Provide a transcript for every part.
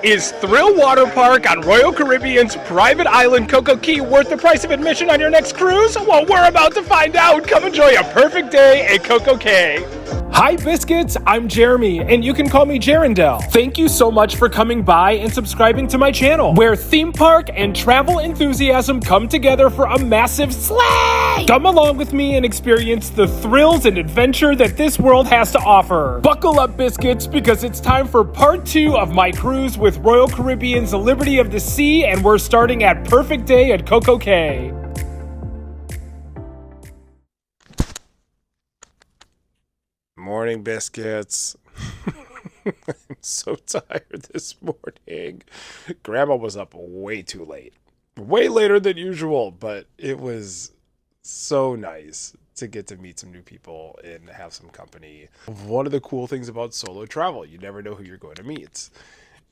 Is Thrill Waterpark on Royal Caribbean's private island CocoCay worth the price of admission on your next cruise? Well, we're about to find out. Come enjoy a perfect day at CocoCay. Hi Biscuits, I'm Jeremy, and you can call me Jerendelle. Thank you so much for coming by and subscribing to my channel, where theme park and travel enthusiasm come together for a massive slay! Come along with me and experience the thrills and adventure that this world has to offer. Buckle up, Biscuits, because it's time for part 2 of my cruise with Royal Caribbean's Liberty of the Sea, and we're starting at Perfect Day at CocoCay. Morning, Biscuits. I'm so tired this morning. Grandma was up way too late. Way later than usual, but it was so nice to get to meet some new people and have some company. One of the cool things about solo travel, you never know who you're going to meet.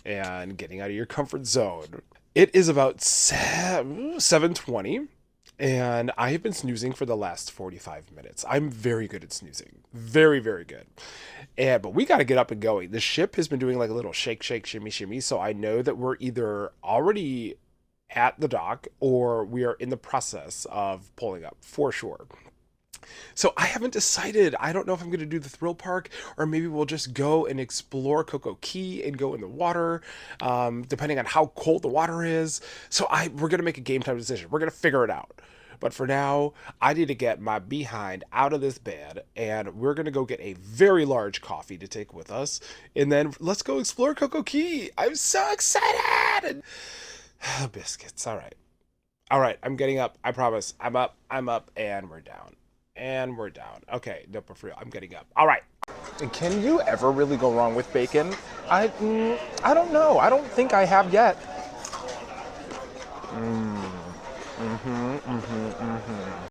And getting out of your comfort zone. It is about 7:20. And I have been snoozing for the last 45 minutes. I'm very good at snoozing. Very, very good. But we got to get up and going. The ship has been doing like a little shake, shake, shimmy, shimmy. So I know that we're either already at the dock or we are in the process of pulling up for sure. So I haven't decided. I don't know if I'm going to do the thrill park or maybe we'll just go and explore CocoCay and go in the water, depending on how cold the water is. So we're going to make a game time decision. We're going to figure it out. But for now, I need to get my behind out of this bed, and we're going to go get a very large coffee to take with us. And then let's go explore CocoCay. I'm so excited. Biscuits. All right. All right. I'm getting up. I promise. I'm up, and we're down. And we're down. Okay, no, but for real, I'm getting up. All right. Can you ever really go wrong with bacon? I don't know. I don't think I have yet.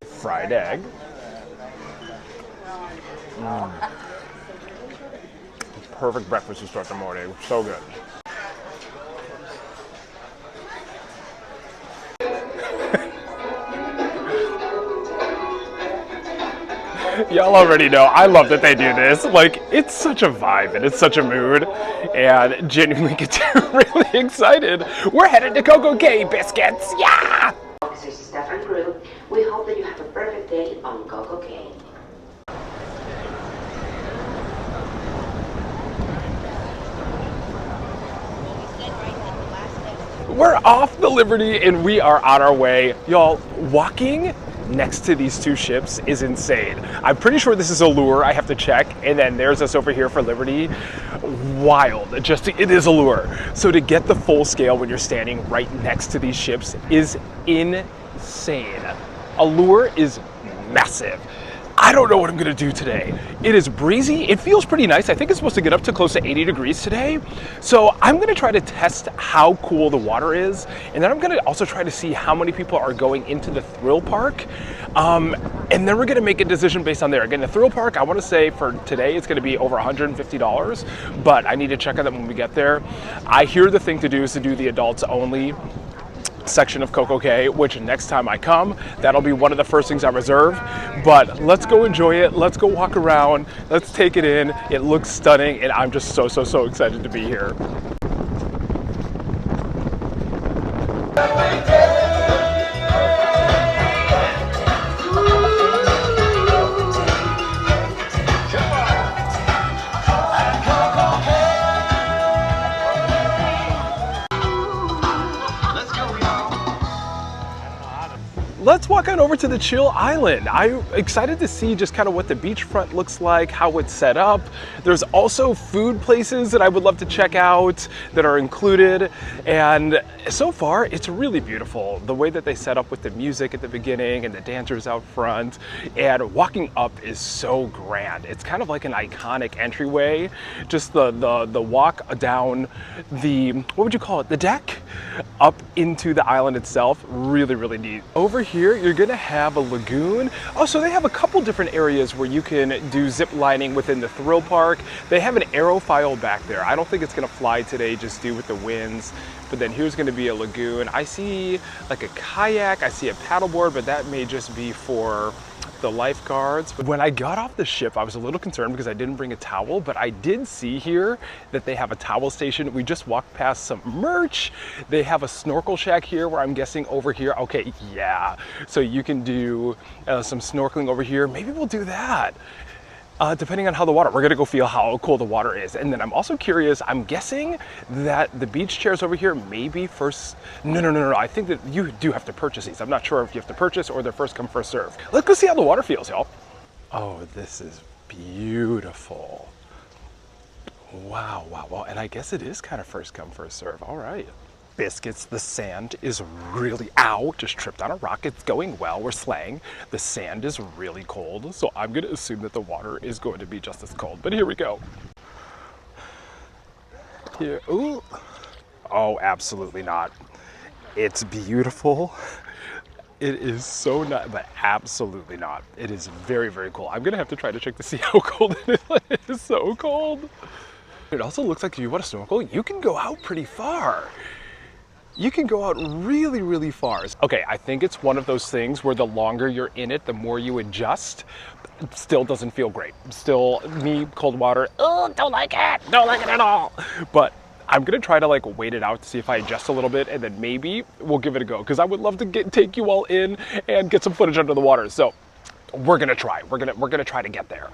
Fried egg. Perfect breakfast to start the morning. So good. Y'all already know, I love that they do this. Like, it's such a vibe and it's such a mood, and genuinely get really excited. We're headed to CocoCay, Biscuits, yeah! Officers, staff and crew, we hope that you have a perfect day on CocoCay. We're off the Liberty and we are on our way. Y'all, walking next to these two ships is insane. I'm pretty sure this is a lure. I have to check. And then there's us over here for Liberty. Wild. It is a lure. So to get the full scale when you're standing right next to these ships is insane. A lure is massive. I don't know what I'm gonna do today. It is breezy. It feels pretty nice. I think it's supposed to get up to close to 80 degrees today. So I'm gonna try to test how cool the water is. And then I'm gonna also try to see how many people are going into the thrill park. And then we're gonna make a decision based on there. Again, the thrill park, I wanna say for today, it's gonna be over $150, but I need to check on that when we get there. I hear the thing to do is to do the adults only section of CocoCay, which next time I come, that'll be one of the first things I reserve. But let's go enjoy it. Let's go walk around. Let's take it in. It looks stunning, and I'm just so excited to be here. Let's walk on over to the Chill Island. I'm excited to see just kind of what the beachfront looks like, how it's set up. There's also food places that I would love to check out that are included. And so far, it's really beautiful. The way that they set up with the music at the beginning and the dancers out front, and walking up is so grand. It's kind of like an iconic entryway. Just the walk down the, what would you call it? The deck up into the island itself. Really neat. Over here, you're gonna have a lagoon. Oh, so they have a couple different areas where you can do zip lining within the thrill park. They have an aerofoil back there. I don't think it's gonna fly today just due with the winds. But then here's gonna be a lagoon. I see like a kayak, I see a paddleboard, but that may just be for the lifeguards. When I got off the ship, I was a little concerned because I didn't bring a towel, but I did see here that they have a towel station. We just walked past some merch. They have a snorkel shack here where I'm guessing over here. Okay, yeah. So you can do some snorkeling over here. Maybe we'll do that. Depending on how the water, we're gonna go feel how cool the water is. And then I'm also curious, I'm guessing that the beach chairs over here maybe first, no. I think that you do have to purchase these. I'm not sure if you have to purchase or they're first come, first serve. Let's go see how the water feels, y'all. Oh, this is beautiful. Wow. And I guess it is kind of first come, first serve. All right. Biscuits, the sand is really, ow, just tripped on a rock. It's going well, we're slaying. The sand is really cold, so I'm gonna assume that the water is going to be just as cold, but here we go. Here, ooh. Oh, absolutely not. It's beautiful. It is so not, but absolutely not. It is very, very cool. I'm gonna have to try to check to see how cold it is. It is so cold. It also looks like if you want to snorkel, you can go out pretty far. You can go out really, really far. Okay, I think it's one of those things where the longer you're in it, the more you adjust. It still doesn't feel great. Still, me, cold water, oh, don't like it at all. But I'm gonna try to like wait it out to see if I adjust a little bit, and then maybe we'll give it a go, because I would love to take you all in and get some footage under the water. So we're gonna try. We're gonna try to get there.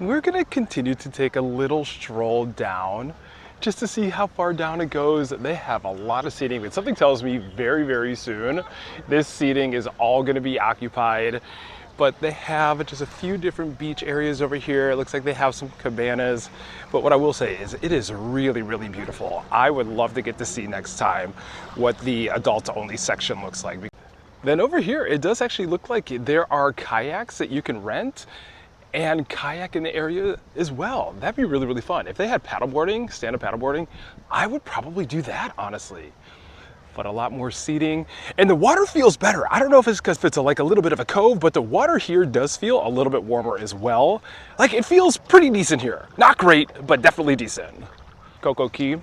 We're gonna continue to take a little stroll down just to see how far down it goes. They have a lot of seating, but something tells me very, very soon this seating is all gonna be occupied. But they have just a few different beach areas over here. It looks like they have some cabanas. But what I will say is it is really, really beautiful. I would love to get to see next time what the adults only section looks like. Then over here, it does actually look like there are kayaks that you can rent and kayak in the area as well. That'd be really, really fun. If they had paddleboarding, stand-up paddleboarding, I would probably do that, honestly. But a lot more seating, and the water feels better. I don't know if it's because it's like a little bit of a cove, but the water here does feel a little bit warmer as well. Like, it feels pretty decent here. Not great, but definitely decent. CocoCay.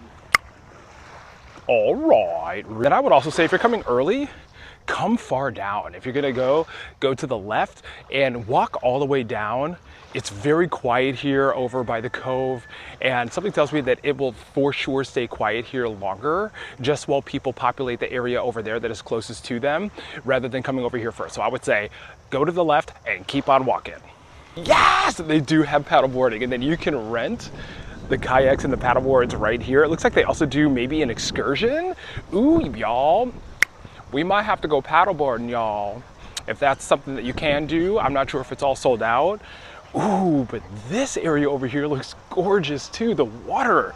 All right. And I would also say if you're coming early, come far down. If you're gonna go to the left and walk all the way down. It's very quiet here over by the cove, and something tells me that it will for sure stay quiet here longer, just while people populate the area over there that is closest to them, rather than coming over here first. So I would say, go to the left and keep on walking. Yes, they do have paddleboarding, and then you can rent the kayaks and the paddleboards right here. It looks like they also do maybe an excursion. Ooh, y'all. We might have to go paddleboarding, y'all. If that's something that you can do. I'm not sure if it's all sold out. Ooh, but this area over here looks gorgeous too. The water,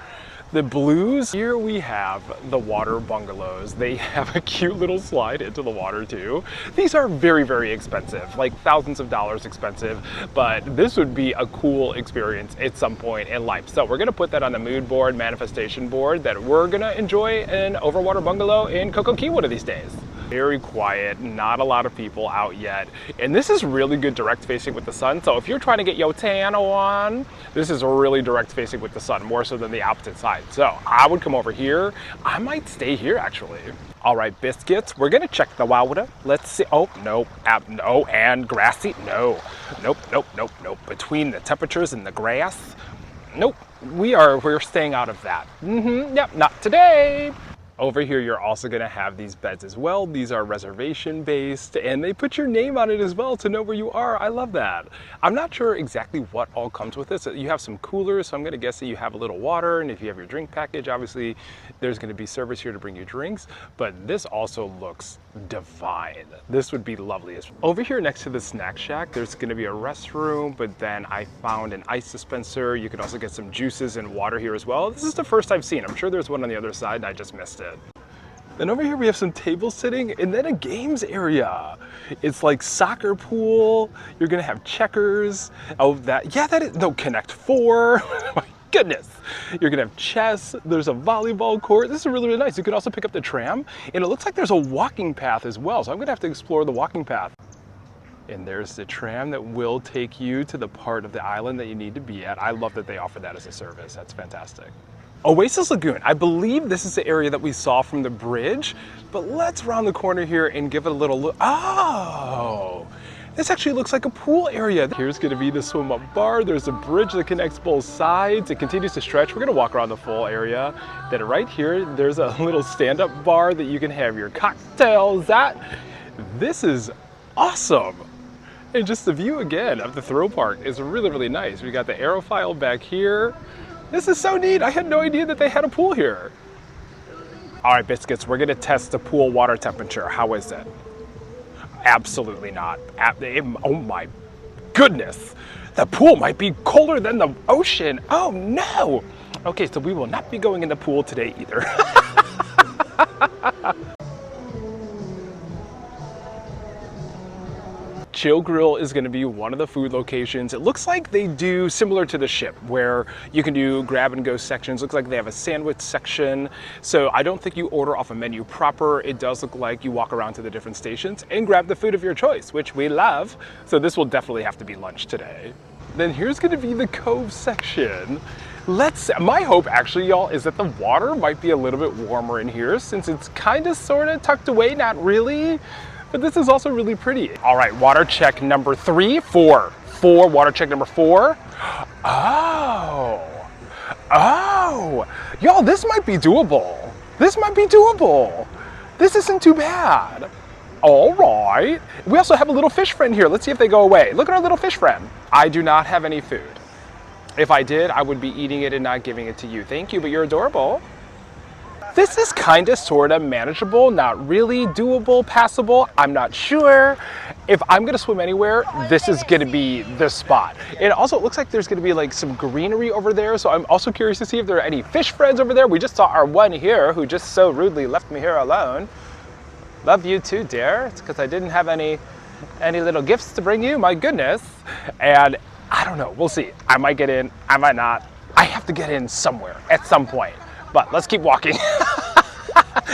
the blues. Here we have the water bungalows. They have a cute little slide into the water too. These are very, very expensive, like thousands of dollars expensive, but this would be a cool experience at some point in life. So we're gonna put that on the mood board, manifestation board, that we're gonna enjoy an overwater bungalow in CocoCay one of these days. Very quiet, not a lot of people out yet. And this is really good direct facing with the sun. So if you're trying to get your tan on, this is really direct facing with the sun, more so than the opposite side. So I would come over here. I might stay here actually. All right, Biscuits, we're gonna check the water. Let's see, oh, no, no, and grassy, no. Nope. Between the temperatures and the grass, nope. We're staying out of that. Yep, not today. Over here, you're also gonna have these beds as well. These are reservation based, and they put your name on it as well to know where you are. I love that. I'm not sure exactly what all comes with this. You have some coolers, so I'm gonna guess that you have a little water, and if you have your drink package, obviously there's gonna be service here to bring you drinks, but this also looks divine. This would be lovely. Over here next to the snack shack, there's gonna be a restroom, but then I found an ice dispenser. You can also get some juices and water here as well. This is the first I've seen. I'm sure there's one on the other side, and I just missed it. Then over here we have some tables sitting, and then a games area. It's like soccer pool. You're gonna have checkers. Oh, that is, no, Connect 4. My goodness. You're gonna have chess. There's a volleyball court. This is really, really nice. You can also pick up the tram, and it looks like there's a walking path as well. So I'm gonna have to explore the walking path. And there's the tram that will take you to the part of the island that you need to be at. I love that they offer that as a service. That's fantastic. Oasis Lagoon. I believe this is the area that we saw from the bridge, but let's round the corner here and give it a little look. Oh, This actually looks like a pool area. Here's gonna be the swim up bar. There's a bridge that connects both sides. It continues to stretch. We're gonna walk around the full area. Then right here, there's a little stand-up bar that you can have your cocktails at. This is awesome. And just the view again of the throw park is really, really nice. We got the aerofoil back here. This is so neat. I had no idea that they had a pool here. All right, Biscuits, we're gonna test the pool water temperature. How is it? Absolutely not. Oh my goodness. The pool might be colder than the ocean. Oh no. Okay, so we will not be going in the pool today either. Chill Grille is going to be one of the food locations. It looks like they do similar to the ship where you can do grab and go sections. Looks like they have a sandwich section. So I don't think you order off a menu proper. It does look like you walk around to the different stations and grab the food of your choice, which we love. So this will definitely have to be lunch today. Then here's going to be the Cove section. My hope actually, y'all, is that the water might be a little bit warmer in here since it's kind of sort of tucked away, not really. But this is also really pretty. All right, water check number 3, 4. Water check number 4. Oh, y'all, this might be doable. This isn't too bad. All right. We also have a little fish friend here. Let's see if they go away. Look at our little fish friend. I do not have any food. If I did, I would be eating it and not giving it to you. Thank you, but you're adorable. This is kind of sort of manageable, not really doable, passable. I'm not sure. If I'm gonna swim anywhere, this is gonna be the spot. It also looks like there's gonna be like some greenery over there, so I'm also curious to see if there are any fish friends over there. We just saw our one here who just so rudely left me here alone. Love you too, dear. It's because I didn't have any little gifts to bring you, my goodness. And I don't know, we'll see. I might get in, I might not. I have to get in somewhere at some point. But let's keep walking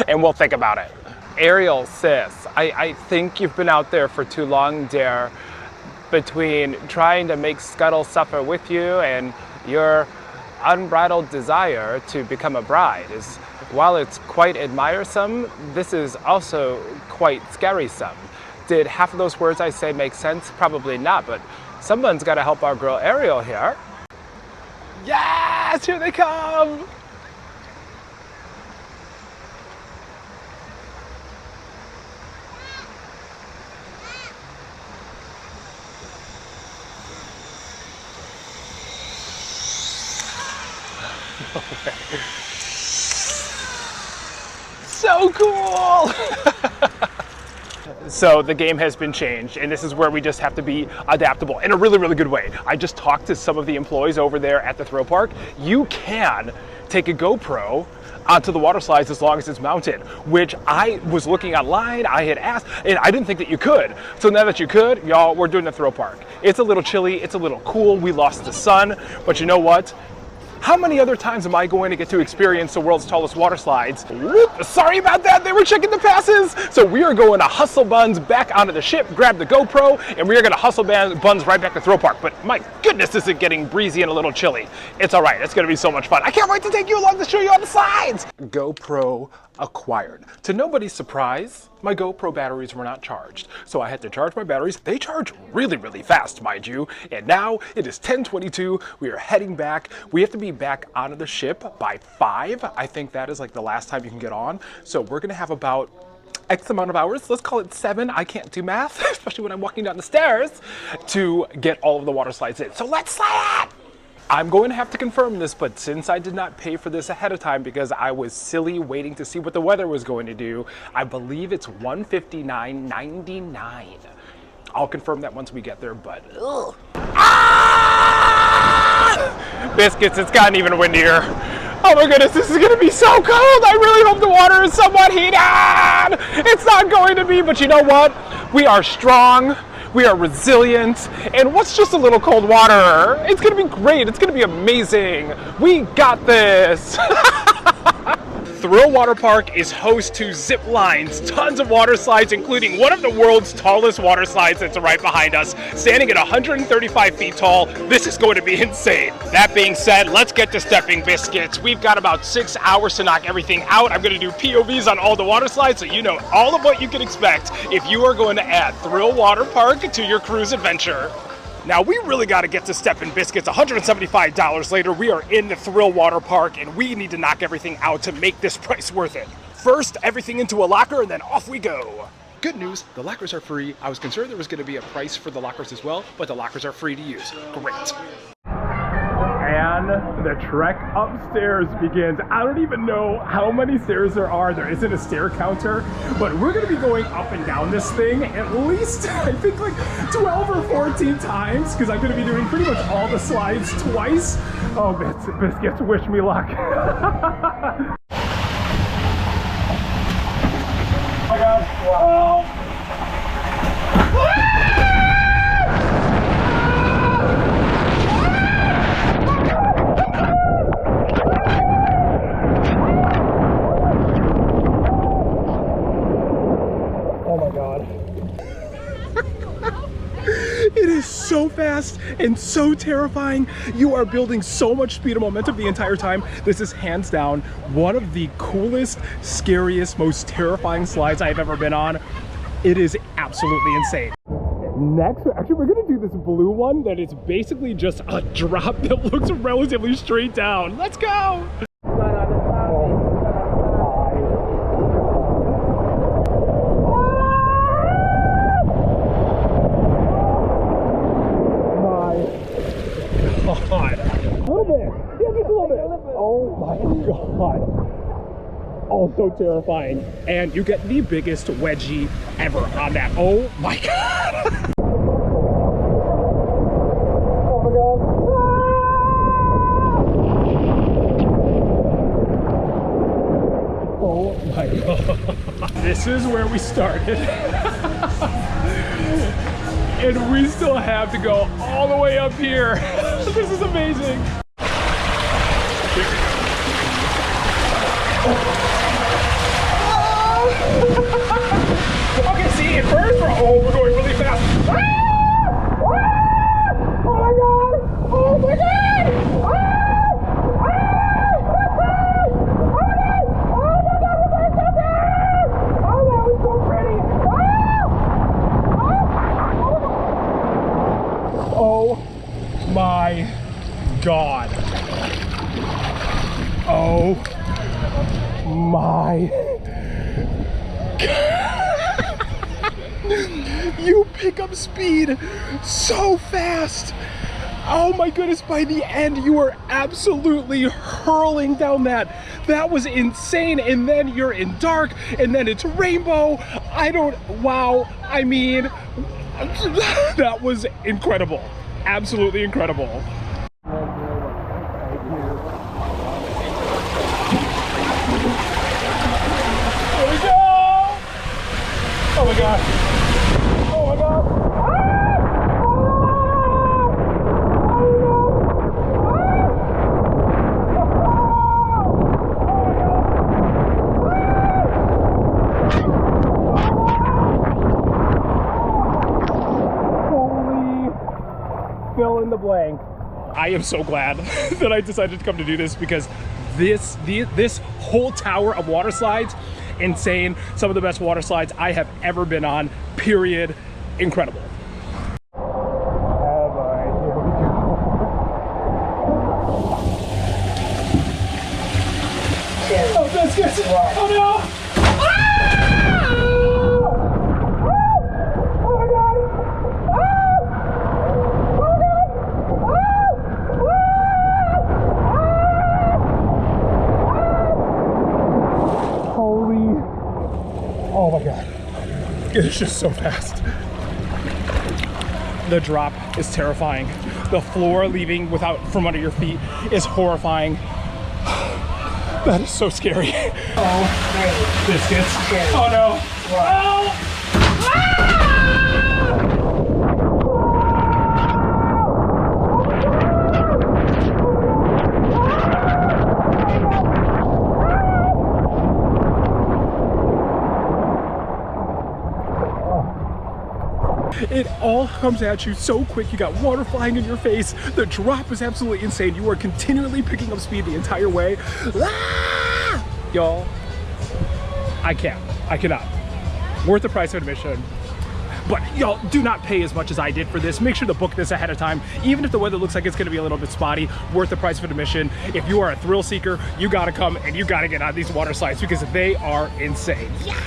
and we'll think about it. Ariel, sis, I think you've been out there for too long, dear. Between trying to make Scuttle suffer with you and your unbridled desire to become a bride is, while it's quite admiresome, this is also quite scarysome. Did half of those words I say make sense? Probably not, but someone's got to help our girl Ariel here. Yes, here they come. So cool! So the game has been changed, and this is where we just have to be adaptable in a really, really good way. I just talked to some of the employees over there at the throw park. You can take a GoPro onto the water slides as long as it's mounted, which I was looking online, I had asked, and I didn't think that you could. So now that you could, y'all, we're doing the throw park. It's a little chilly, it's a little cool, we lost the sun, but you know what? How many other times am I going to get to experience the world's tallest water slides? Whoop, sorry about that, they were checking the passes. So we are going to hustle buns back onto the ship, grab the GoPro, and we are gonna hustle buns right back to throw park. But my goodness, is it getting breezy and a little chilly. It's all right, it's gonna be so much fun. I can't wait to take you along to show you all the slides. GoPro acquired. To nobody's surprise, my GoPro batteries were not charged. So I had to charge my batteries. They charge really, really fast, mind you. And now it is 10:22. We are heading back. We have to be back onto the ship by 5. I think that is like the last time you can get on. So we're gonna have about X amount of hours, let's call it 7. I can't do math, especially when I'm walking down the stairs, to get all of the water slides in. So let's slide! I'm going to have to confirm this, but since I did not pay for this ahead of time because I was silly waiting to see what the weather was going to do, I believe it's $159.99. I'll confirm that once we get there, but ugh. Ah! Biscuits, it's gotten even windier. Oh my goodness, this is gonna be so cold. I really hope the water is somewhat heated. It's not going to be, but you know what? We are strong. We are resilient, and what's just a little cold water? It's gonna be great, it's gonna be amazing. We got this. Thrill Waterpark is host to zip lines, tons of water slides, including one of the world's tallest water slides that's right behind us, standing at 135 feet tall. This is going to be insane. That being said, let's get to stepping, Biscuits. We've got about 6 hours to knock everything out. I'm going to do POVs on all the water slides so you know all of what you can expect if you are going to add Thrill Waterpark to your cruise adventure. Now, we really got to get to Steppin' Biscuits. $175 later, we are in the Thrill Waterpark, and we need to knock everything out to make this price worth it. First, everything into a locker, and then off we go. Good news, the lockers are free. I was concerned there was going to be a price for the lockers as well, but the lockers are free to use. Great. And the trek upstairs begins. I don't even know how many stairs there are. There isn't a stair counter, but we're gonna be going up and down this thing at least, I think like 12 or 14 times, because I'm gonna be doing pretty much all the slides twice. Oh, Biscuits, wish me luck. Oh my God, wow. It is so fast and so terrifying. You are building so much speed and momentum the entire time. This is hands down one of the coolest, scariest, most terrifying slides I've ever been on. It is absolutely insane. Next, actually, we're gonna do this blue one that is basically just a drop that looks relatively straight down. Let's go! God. A little bit. Yeah, just a little bit. Oh my God. Oh, so terrifying. And you get the biggest wedgie ever on that. Oh my God. Oh my God. Oh my God. This is where we started. And we still have to go all the way up here. This is amazing. Okay, see, at first we're going really fast. Oh my God! Oh my God! Oh my God. Oh my God. You pick up speed so fast. Oh my goodness, by the end you are absolutely hurling down that. That was insane. And then you're in dark, and then it's rainbow. Wow. I mean, that was incredible. Absolutely incredible. Here we go! Oh my God. Oh my God. Fill in the blank. I am so glad that I decided to come to do this, because this whole tower of water slides, insane. Some of the best water slides I have ever been on, period. Incredible. Oh boy, here we go. Oh, Biscuits! Oh no! Oh my God, it's just so fast. The drop is terrifying. The floor leaving from under your feet is horrifying. That is so scary. Oh, Biscuits. Oh no. Oh! It all comes at you so quick. You got water flying in your face. The drop is absolutely insane. You are continually picking up speed the entire way. Ah! Y'all, I cannot. Worth the price of admission. But y'all, do not pay as much as I did for this. Make sure to book this ahead of time. Even if the weather looks like it's gonna be a little bit spotty, worth the price of admission. If you are a thrill seeker, you gotta come and you gotta get on these water slides because they are insane. Yeah!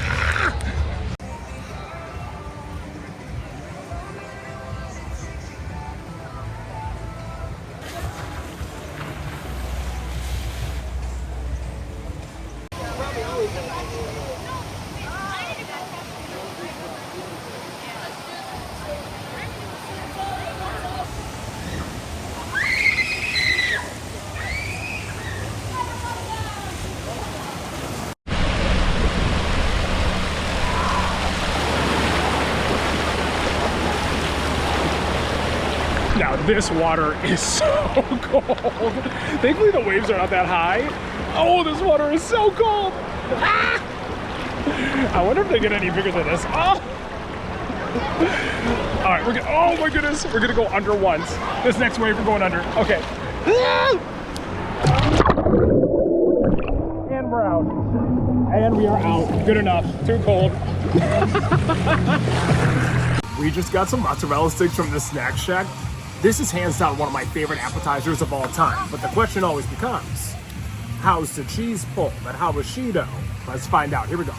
Now this water is so cold. Thankfully the waves are not that high. Oh, this water is so cold. Ah! I wonder if they get any bigger than this. Oh! All right, oh my goodness, we're gonna go under once. This next wave we're going under. Okay. And we're out. And we are out. Good enough. Too cold. We just got some mozzarella sticks from the Snack Shack. This is hands down one of my favorite appetizers of all time. But the question always becomes, how's the cheese pull and how is she dough? Let's find out. Here we go.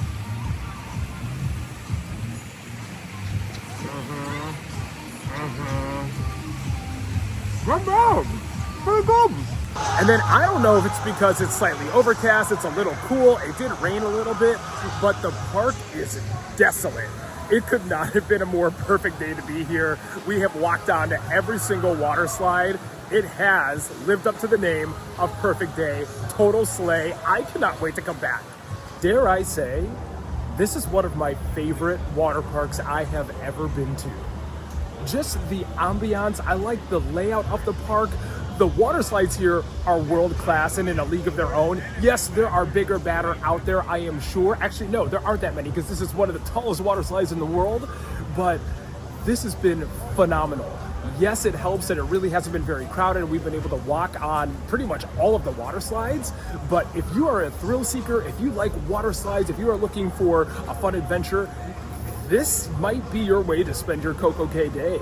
Not bad. Pretty good. And then I don't know if it's because it's slightly overcast, it's a little cool, it did rain a little bit, but the park is desolate. It could not have been a more perfect day to be here. We have walked on to every single water slide. It has lived up to the name of Perfect Day, total slay. I cannot wait to come back. Dare I say, this is one of my favorite water parks I have ever been to. Just the ambiance, I like the layout of the park. The water slides here are world class and in a league of their own. Yes, there are bigger, badder out there, I am sure. Actually, no, there aren't that many because this is one of the tallest water slides in the world, but this has been phenomenal. Yes, it helps that it really hasn't been very crowded. We've been able to walk on pretty much all of the water slides, but if you are a thrill seeker, if you like water slides, if you are looking for a fun adventure, this might be your way to spend your CocoCay day.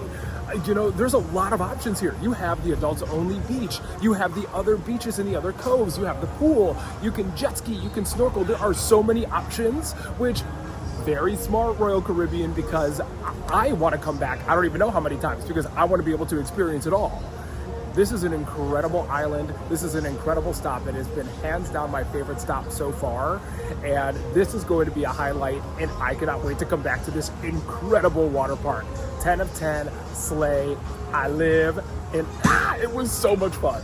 You know, there's a lot of options here. You have the adults only beach. You have the other beaches in the other coves. You have the pool. You can jet ski. You can snorkel. There are so many options, which very smart Royal Caribbean because I want to come back. I don't even know how many times because I want to be able to experience it all. This is an incredible island. This is an incredible stop. It has been hands down my favorite stop so far. And this is going to be a highlight and I cannot wait to come back to this incredible water park. 10 of 10, slay, I live, and it was so much fun.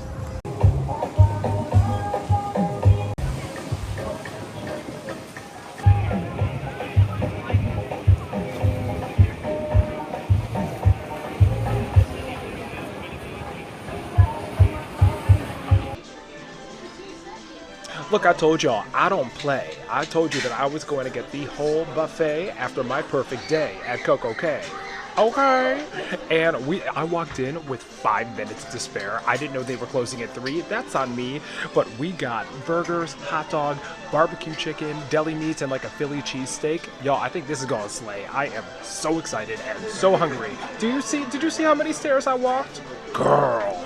Look, I told y'all, I don't play. I told you that I was going to get the whole buffet after my perfect day at CocoCay. Okay. And I walked in with 5 minutes to spare. I didn't know they were closing at 3. That's on me. But we got burgers, hot dog, barbecue chicken, deli meats, and like a Philly cheesesteak. Y'all, I think this is going to slay. I am so excited and so hungry. Did you see how many stairs I walked? Girl.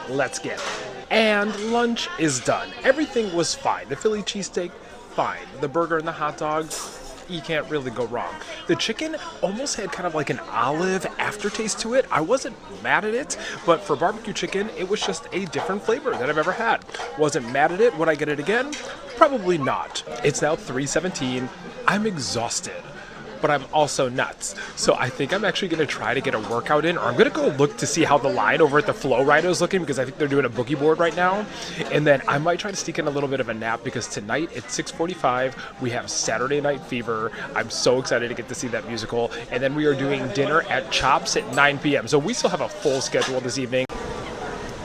Let's get it. And lunch is done. Everything was fine. The Philly cheesesteak, fine. The burger and the hot dogs, you can't really go wrong. The chicken almost had kind of like an olive aftertaste to it. I wasn't mad at it, but for barbecue chicken, it was just a different flavor than I've ever had. Wasn't mad at it. Would I get it again? Probably not. It's now 3:17. I'm exhausted, but I'm also nuts. So I think I'm actually gonna try to get a workout in, or I'm gonna go look to see how the line over at the Flow Ride is looking because I think they're doing a boogie board right now. And then I might try to sneak in a little bit of a nap because tonight at 6:45, we have Saturday Night Fever. I'm so excited to get to see that musical. And then we are doing dinner at CHOPS at 9 p.m. So we still have a full schedule this evening.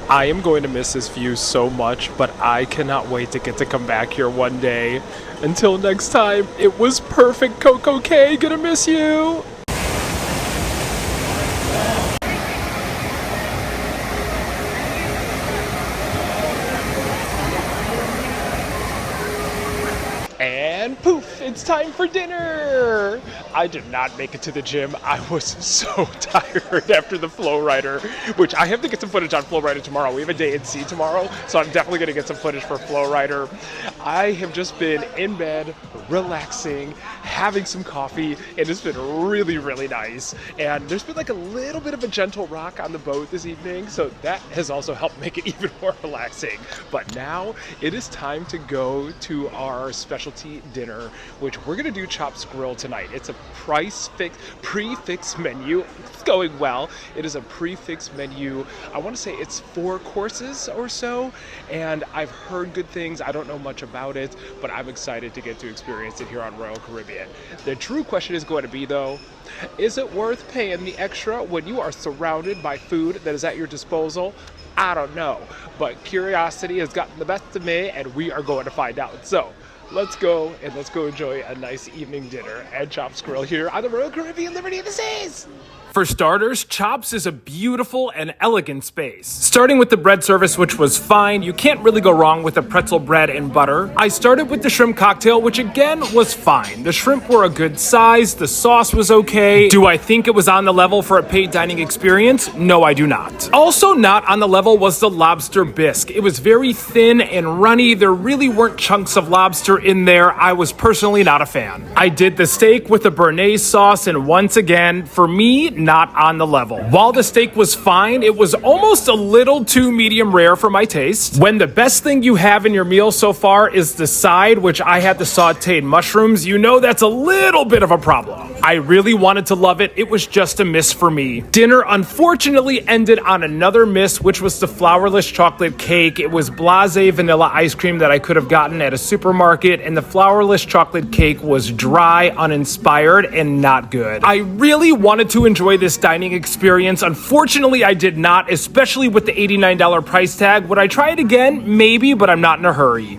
I am going to miss this view so much, but I cannot wait to get to come back here one day. Until next time, it was perfect, CocoCay. Gonna miss you. Poof, it's time for dinner. I did not make it to the gym. I was so tired after the Flow Rider, which I have to get some footage on Flow Rider tomorrow. We have a day at sea tomorrow, so I'm definitely gonna get some footage for Flow Rider. I have just been in bed, relaxing, having some coffee, and it's been really, really nice. And there's been like a little bit of a gentle rock on the boat this evening, so that has also helped make it even more relaxing. But now it is time to go to our specialty dinner, which we're gonna do CHOPS Grille tonight. It's a prefix menu. It's going well. It is a prefix menu. I want to say it's 4 courses or so, and I've heard good things. I don't know much about it, but I'm excited to get to experience it here on Royal Caribbean. The true question is going to be, though, is it worth paying the extra when you are surrounded by food that is at your disposal? I don't know, but curiosity has gotten the best of me, and we are going to find out. So let's go enjoy a nice evening dinner at CHOPS Grille here on the Royal Caribbean Liberty of the Seas. For starters, CHOPS is a beautiful and elegant space. Starting with the bread service, which was fine. You can't really go wrong with a pretzel bread and butter. I started with the shrimp cocktail, which again was fine. The shrimp were a good size, the sauce was okay. Do I think it was on the level for a paid dining experience? No, I do not. Also not on the level was the lobster bisque. It was very thin and runny. There really weren't chunks of lobster in there. I was personally not a fan. I did the steak with the béarnaise sauce, and once again, for me, not on the level. While the steak was fine, it was almost a little too medium rare for my taste. When the best thing you have in your meal so far is the side, which I had the sauteed mushrooms, you know that's a little bit of a problem. I really wanted to love it. It was just a miss for me. Dinner unfortunately ended on another miss, which was the flourless chocolate cake. It was blasé vanilla ice cream that I could have gotten at a supermarket, and the flourless chocolate cake was dry, uninspired, and not good. I really wanted to enjoy this dining experience. Unfortunately, I did not, especially with the $89 price tag. Would I try it again? Maybe, but I'm not in a hurry.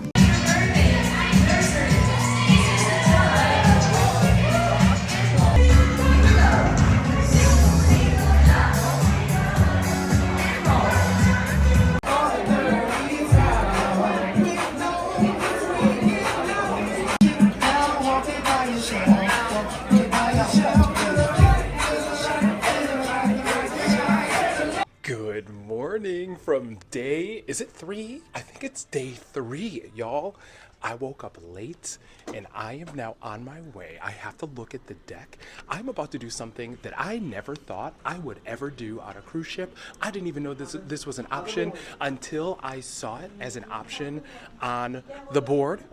Good morning from day, is it 3? I think it's day 3, y'all. I woke up late and I am now on my way. I have to look at the deck. I'm about to do something that I never thought I would ever do on a cruise ship. I didn't even know this was an option until I saw it as an option on the board.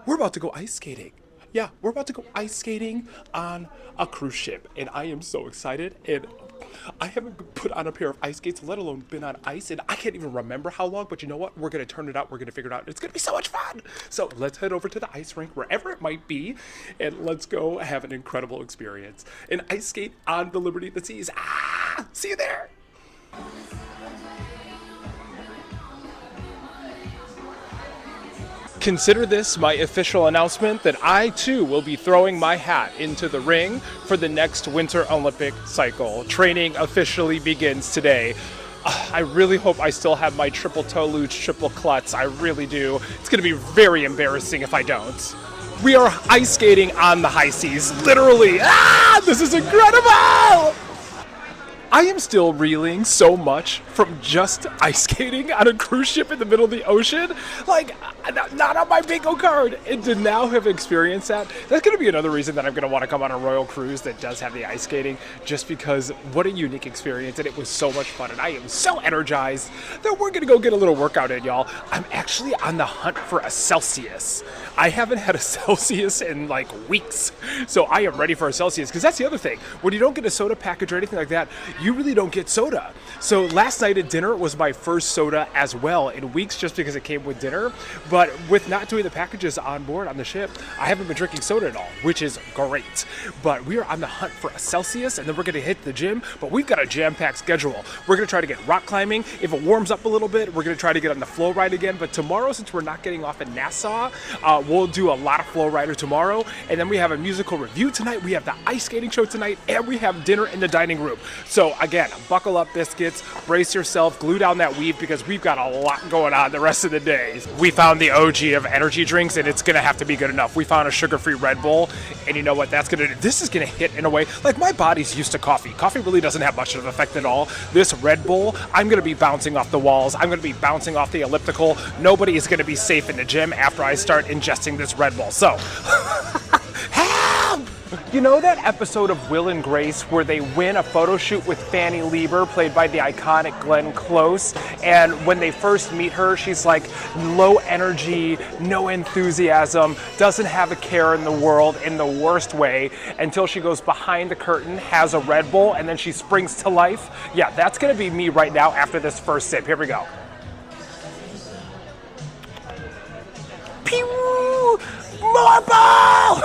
We're about to go ice skating. Yeah, we're about to go ice skating on a cruise ship, and I am so excited. And I haven't put on a pair of ice skates, let alone been on ice, and I can't even remember how long, but you know what? We're going to turn it out. We're going to figure it out. It's going to be so much fun. So let's head over to the ice rink, wherever it might be, and let's go have an incredible experience. An ice skate on the Liberty of the Seas. See you there. Consider this my official announcement that I too will be throwing my hat into the ring for the next Winter Olympic cycle. Training officially begins today. I really hope I still have my triple toe luge, triple klutz. I really do. It's gonna be very embarrassing if I don't. We are ice skating on the high seas, literally. This is incredible! I am still reeling so much from just ice skating on a cruise ship in the middle of the ocean. Like, not on my bingo card. And to now have experienced that, that's going to be another reason that I'm going to want to come on a Royal Cruise that does have the ice skating, just because what a unique experience, and it was so much fun, and I am so energized that we're going to go get a little workout in, y'all. I'm actually on the hunt for a Celsius. I haven't had a Celsius in like weeks, so I am ready for a Celsius, because that's the other thing. When you don't get a soda package or anything like that, you really don't get soda. So last night at dinner was my first soda as well in weeks, just because it came with dinner. But with not doing the packages on board on the ship, I haven't been drinking soda at all, which is great. But we are on the hunt for a Celsius, and then we're gonna hit the gym, but we've got a jam-packed schedule. We're gonna try to get rock climbing. If it warms up a little bit, we're gonna try to get on the flow ride again. But tomorrow, since we're not getting off in Nassau, we'll do a lot of flow rider tomorrow. And then we have a musical review tonight. We have the ice skating show tonight, and we have dinner in the dining room. So So again, buckle up, Biscuits, brace yourself, glue down that weave because we've got a lot going on the rest of the day. We found the OG of energy drinks and it's gonna have to be good enough. We found a sugar-free Red Bull, and you know what that's gonna do? This is gonna hit in a way, like my body's used to coffee. Coffee really doesn't have much of an effect at all. This Red Bull, I'm gonna be bouncing off the walls. I'm gonna be bouncing off the elliptical. Nobody is gonna be safe in the gym after I start ingesting this Red Bull. So, help! You know that episode of Will and Grace where they win a photo shoot with Fannie Lieber, played by the iconic Glenn Close, and when they first meet her, she's like low energy, no enthusiasm, doesn't have a care in the world in the worst way, until she goes behind the curtain, has a Red Bull, and then she springs to life? Yeah, that's gonna be me right now after this first sip. Here we go. Pew! Marble!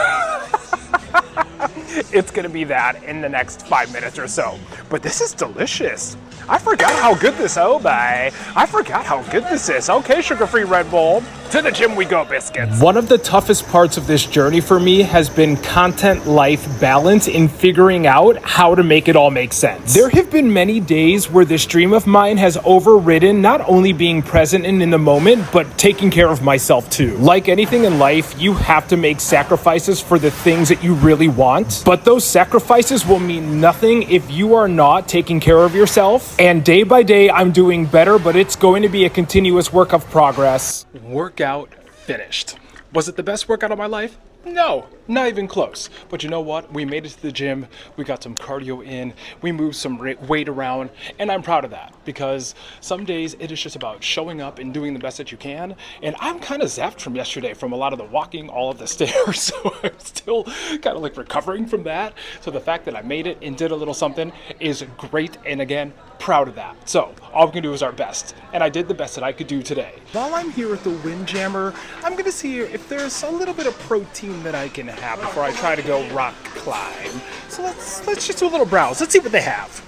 It's gonna be that in the next 5 minutes or so. But this is delicious. I forgot how good this, I forgot how good this is. Okay, sugar-free Red Bull. To the gym we go, Biscuits. One of the toughest parts of this journey for me has been content-life balance in figuring out how to make it all make sense. There have been many days where this dream of mine has overridden not only being present and in the moment, but taking care of myself too. Like anything in life, you have to make sacrifices for the things that you really want, but those sacrifices will mean nothing if you are not taking care of yourself. And day by day, I'm doing better, but it's going to be a continuous work of progress. Workout finished. Was it the best workout of my life? No, not even close. But you know what? We made it to the gym. We got some cardio in. We moved some weight around. And I'm proud of that because some days it is just about showing up and doing the best that you can. And I'm kind of zapped from yesterday from a lot of the walking, all of the stairs. So I'm still kind of like recovering from that. So the fact that I made it and did a little something is great. And again, proud of that. So all we can do is our best. And I did the best that I could do today. While I'm here at the Windjammer, I'm going to see if there's a little bit of protein that I can have before I try to go rock climb. So let's just do a little browse. Let's see what they have.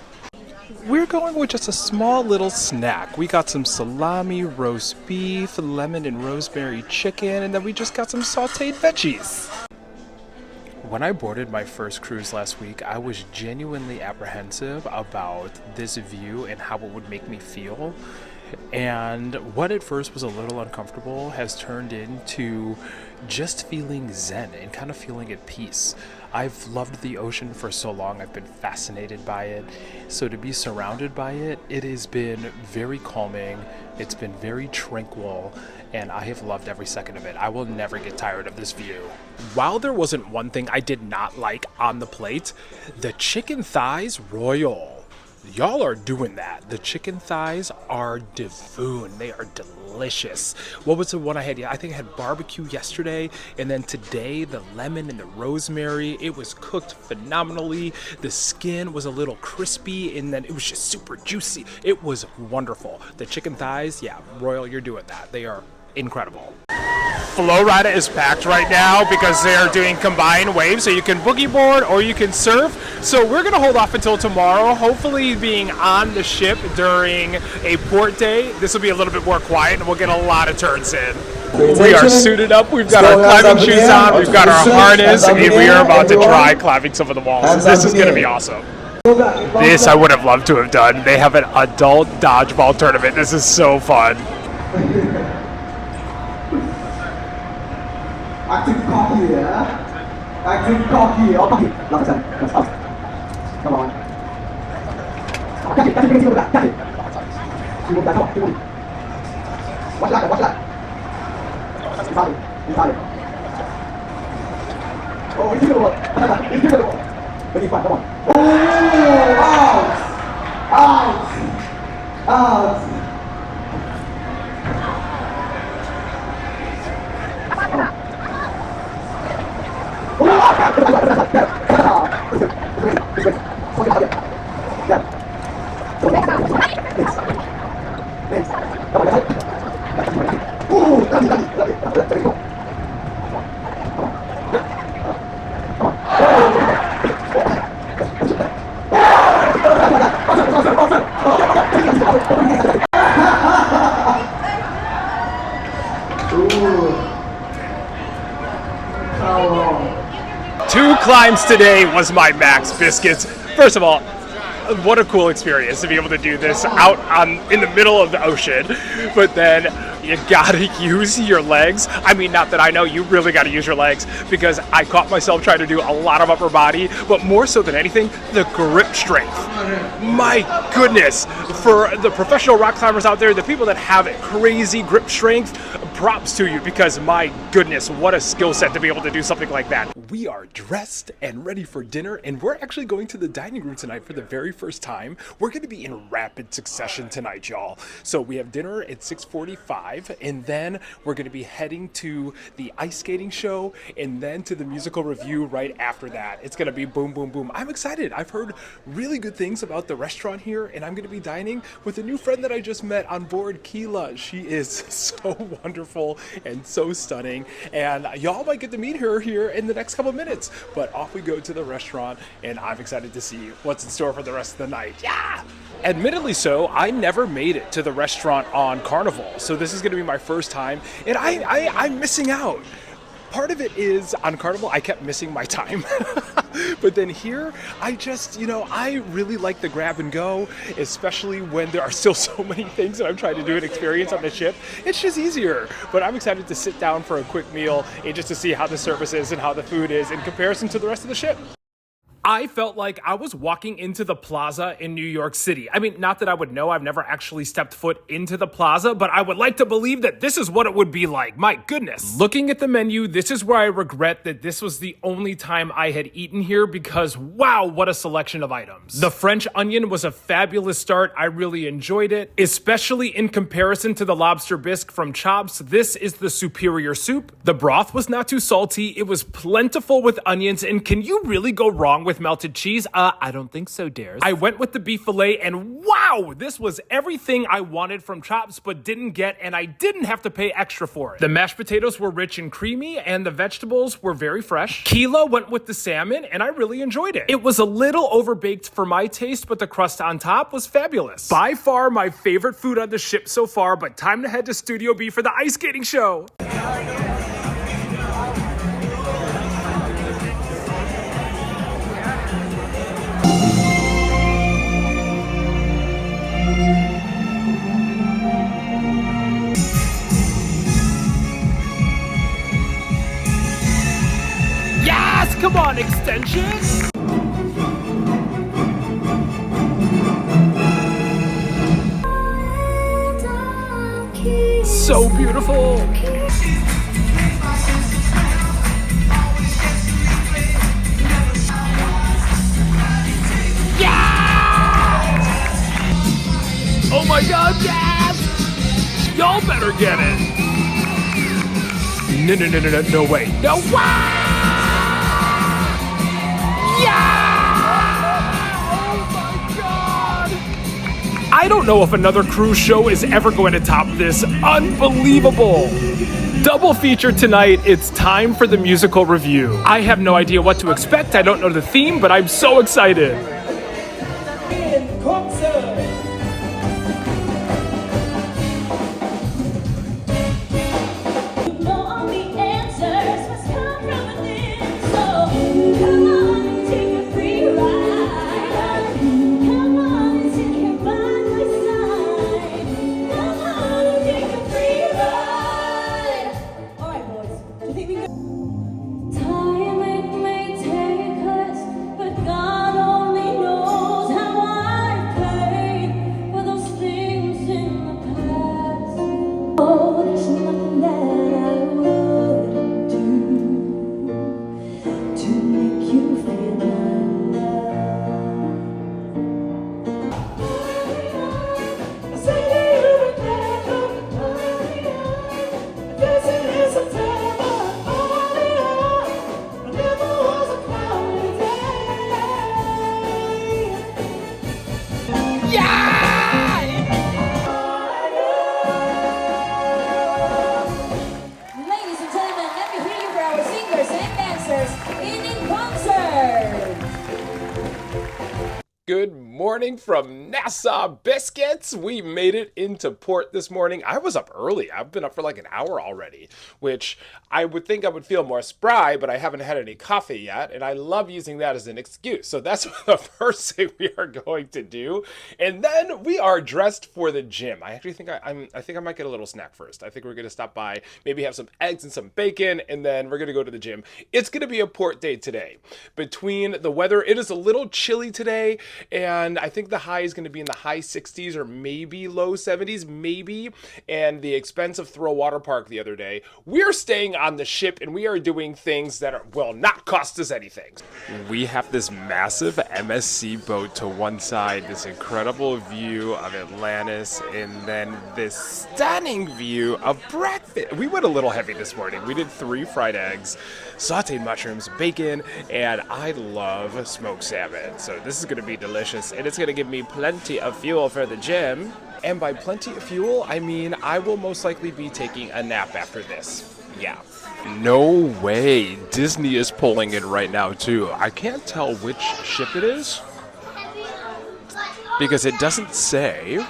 We're going with just a small little snack. We got some salami, roast beef, lemon and rosemary chicken, and then we just got some sauteed veggies. When I boarded my first cruise last week, I was genuinely apprehensive about this view and how it would make me feel. And what at first was a little uncomfortable has turned into just feeling zen and kind of feeling at peace. I've loved the ocean for so long. I've been fascinated by it. So to be surrounded by it, it has been very calming. It's been very tranquil, and I have loved every second of it. I will never get tired of this view. While there wasn't one thing I did not like on the plate, the chicken thighs royal. Y'all are doing that. The chicken thighs are divine. They are delicious. What was the one I had? I think I had barbecue yesterday, and then today the lemon and the rosemary. It was cooked phenomenally. The skin was a little crispy, and then it was just super juicy. It was wonderful. The chicken thighs, yeah, Royal, you're doing that. They are incredible. Flowrider is packed right now because they are doing combined waves, so you can boogie board or you can surf. So we're gonna hold off until tomorrow, hopefully being on the ship during a port day. This will be a little bit more quiet and we'll get a lot of turns in. We are suited up, we've got our climbing shoes on, we've got our harness, and we are about to try climbing some of the walls. This is gonna be awesome. This I would have loved to have done. They have an adult dodgeball tournament. This is so fun. Acting cocky, yeah? Acting cocky. Oh, cocky. Left side. That's up. Come on. Catch it. Catch it. Catch it. Keep that. Come on. Keep moving. Watch that. Watch that. Inside it. Inside it. Oh, it's beautiful. It's beautiful. Very fun. Come on. Oh, out. Out. Out. Two climbs today was my max, Biscuits. First of all, what a cool experience to be able to do this out in the middle of the ocean. But then you gotta use your legs. I mean, not that I know, you really gotta use your legs, because I caught myself trying to do a lot of upper body, but more so than anything, the grip strength. My goodness, for the professional rock climbers out there, the people that have crazy grip strength, props to you, because my goodness, what a skill set to be able to do something like that. We are dressed and ready for dinner, and we're actually going to the dining room tonight for the very first time. We're going to be in rapid succession tonight, y'all. So we have dinner at 6:45, and then we're going to be heading to the ice skating show, and then to the musical review right after that. It's going to be boom, boom, boom. I'm excited. I've heard really good things about the restaurant here, and I'm going to be dining with a new friend that I just met on board, Keela. She is so wonderful and so stunning, and y'all might get to meet her here in the next couple minutes. But off we go to the restaurant, and I'm excited to see what's in store for the rest of the night. Yeah! Admittedly so, I never made it to the restaurant on Carnival, so this is going to be my first time, and I'm missing out. Part of it is, on Carnival, I kept missing my time. But then here, I just, I really like the grab and go, especially when there are still so many things that I'm trying to do and experience on the ship. It's just easier. But I'm excited to sit down for a quick meal and just to see how the service is and how the food is in comparison to the rest of the ship. I felt like I was walking into the plaza in New York City. I mean, not that I would know, I've never actually stepped foot into the plaza, but I would like to believe that this is what it would be like. My goodness. Looking at the menu, this is where I regret that this was the only time I had eaten here, because wow, what a selection of items. The French onion was a fabulous start. I really enjoyed it, especially in comparison to the lobster bisque from CHOPS. This is the superior soup. The broth was not too salty. It was plentiful with onions, and can you really go wrong with melted cheese? I don't think so, Dares. I went with the beef fillet, and wow, this was everything I wanted from CHOPS but didn't get, and I didn't have to pay extra for it. The mashed potatoes were rich and creamy, and the vegetables were very fresh. Keela went with the salmon, and I really enjoyed it. It was a little overbaked for my taste, but the crust on top was fabulous. By far my favorite food on the ship so far, but time to head to Studio B for the ice skating show. Come on, extension! So beautiful! Yeah! Oh my god, yes! Y'all better get it! No way. No way! I don't know if another cruise show is ever going to top this. Unbelievable! Double feature tonight, it's time for the musical review. I have no idea what to expect, I don't know the theme, but I'm so excited. morning from Nassau, Biscuits. We made it into port this morning. I was up early. I've been up for like an hour already, which I would think I would feel more spry, but I haven't had any coffee yet, and I love using that as an excuse. So that's the first thing we are going to do. And then we are dressed for the gym. I actually think I think I might get a little snack first. I think we're going to stop by, maybe have some eggs and some bacon, and then we're going to go to the gym. It's going to be a port day today. Between the weather, it is a little chilly today, and I think the high is going to be in the high 60s or maybe low 70s, maybe. And the expense of throw Waterpark the other day, we're staying on the ship and we are doing things that will not cost us anything. We have this massive MSC boat to one side, this incredible view of Atlantis, and then this stunning view of breakfast. We went a little heavy this morning. We did 3 fried eggs, sauteed mushrooms, bacon, and I love smoked salmon. So this is going to be delicious, and it's going to give me plenty of fuel for the gym. And by plenty of fuel, I mean I will most likely be taking a nap after this. Yeah. No way. Disney is pulling in right now, too. I can't tell which ship it is because it doesn't say.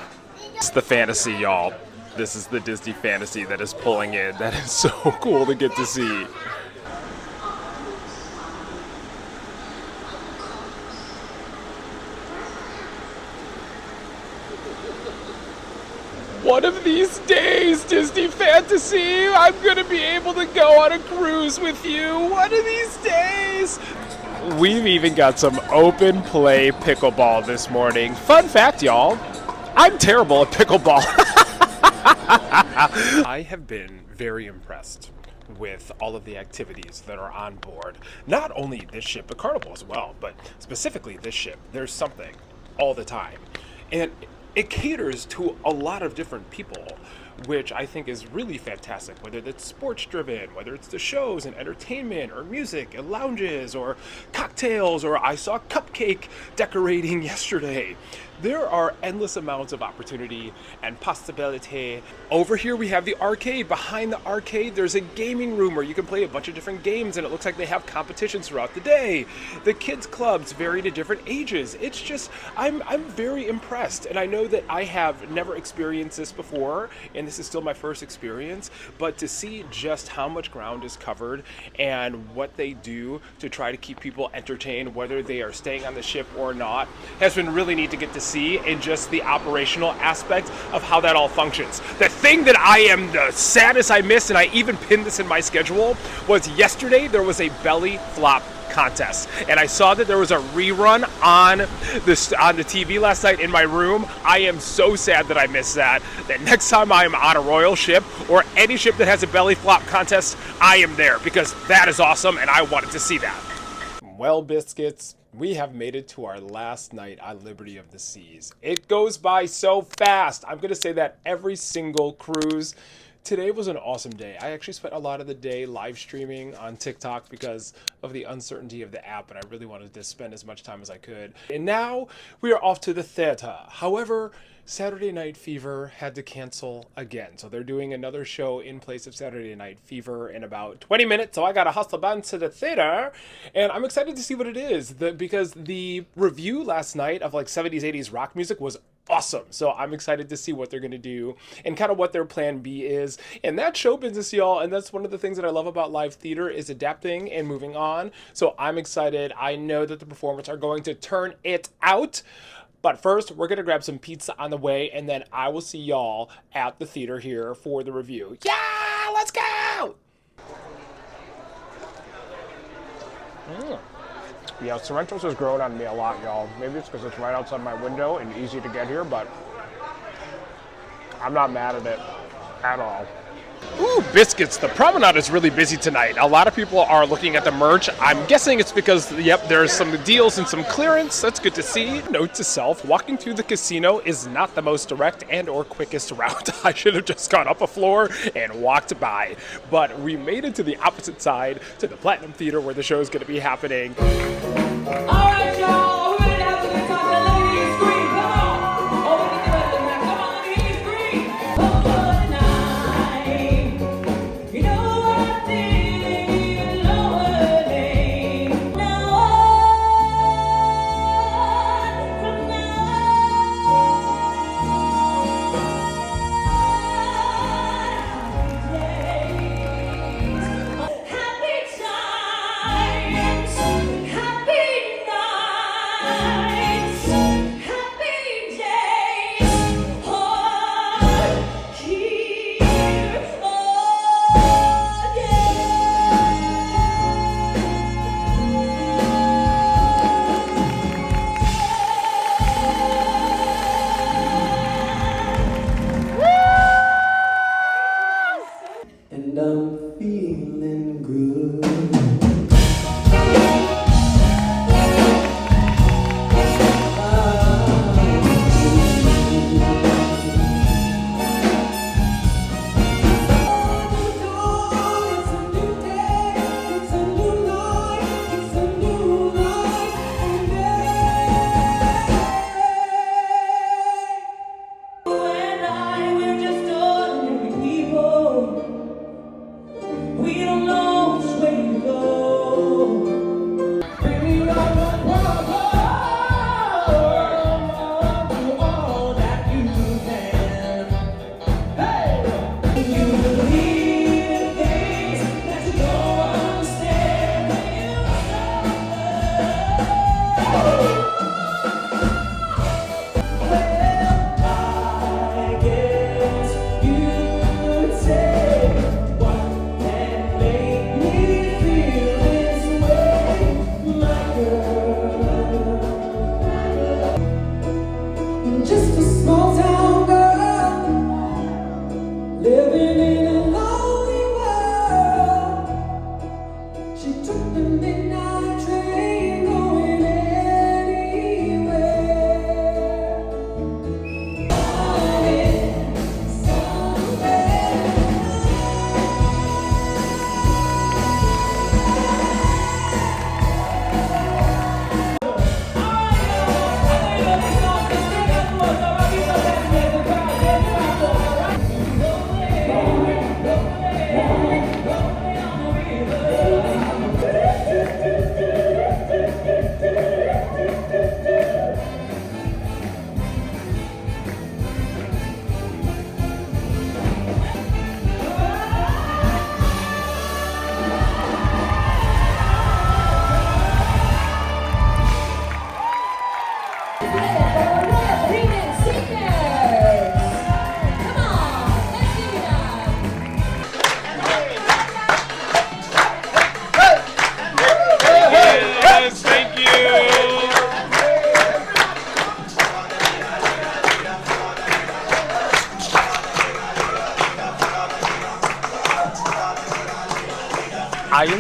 It's the Fantasy, y'all. This is the Disney Fantasy that is pulling in. That is so cool to get to see. One of these days, Disney Fantasy, I'm gonna be able to go on a cruise with you. One of these days. We've even got some open play pickleball this morning. Fun fact, y'all, I'm terrible at pickleball. I have been very impressed with all of the activities that are on board. Not only this ship, but Carnival as well, but specifically this ship. There's something all the time. And it caters to a lot of different people, which I think is really fantastic, whether it's sports driven, whether it's the shows and entertainment or music and lounges or cocktails, or I saw cupcake decorating yesterday. There are endless amounts of opportunity and possibility. Over here we have the arcade. Behind the arcade there's a gaming room where you can play a bunch of different games, and it looks like they have competitions throughout the day. The kids clubs vary to different ages. It's just, I'm very impressed, and I know that I have never experienced this before, and this is still my first experience, but to see just how much ground is covered and what they do to try to keep people entertained, whether they are staying on the ship or not, has been really neat to get to see, and just the operational aspect of how that all functions. The thing that I am the saddest I missed, and I even pinned this in my schedule, was yesterday there was a belly flop contest, and I saw that there was a rerun on the TV last night in my room. I am so sad that I missed that. That next time I am on a royal ship or any ship that has a belly flop contest, I am there, because that is awesome and I wanted to see that. Well, Biscuits, we have made it to our last night on Liberty of the Seas. It goes by so fast. I'm going to say that every single cruise. Today was an awesome day. I actually spent a lot of the day live streaming on TikTok because of the uncertainty of the app, and I really wanted to spend as much time as I could. And now we are off to the theater. However, Saturday Night Fever had to cancel again. So they're doing another show in place of Saturday Night Fever in about 20 minutes. So I got to hustle down to the theater, and I'm excited to see what it is, because the review last night of like 70s, 80s rock music was awesome. So I'm excited to see what they're going to do and kind of what their plan B is. And that's show business, y'all. And that's one of the things that I love about live theater, is adapting and moving on. So I'm excited. I know that the performers are going to turn it out. But first, we're going to grab some pizza on the way, and then I will see y'all at the theater here for the review. Yeah, let's go! Yeah, Sorrento's has grown on me a lot, y'all. Maybe it's because it's right outside my window and easy to get here, but I'm not mad at it at all. Ooh, Biscuits, the promenade is really busy tonight. A lot of people are looking at the merch. I'm guessing it's because, yep, there's some deals and some clearance. That's good to see. Note to self, walking through the casino is not the most direct and or quickest route. I should have just gone up a floor and walked by. But we made it to the opposite side, to the Platinum Theater, where the show is going to be happening. All right, y'all. Are we ready to have a good time? Let me hear you scream. Come on. Oh, we can do it tonight. Come on, let me hear you scream. Oh, tonight. You know what I think, lower name. Now on, from now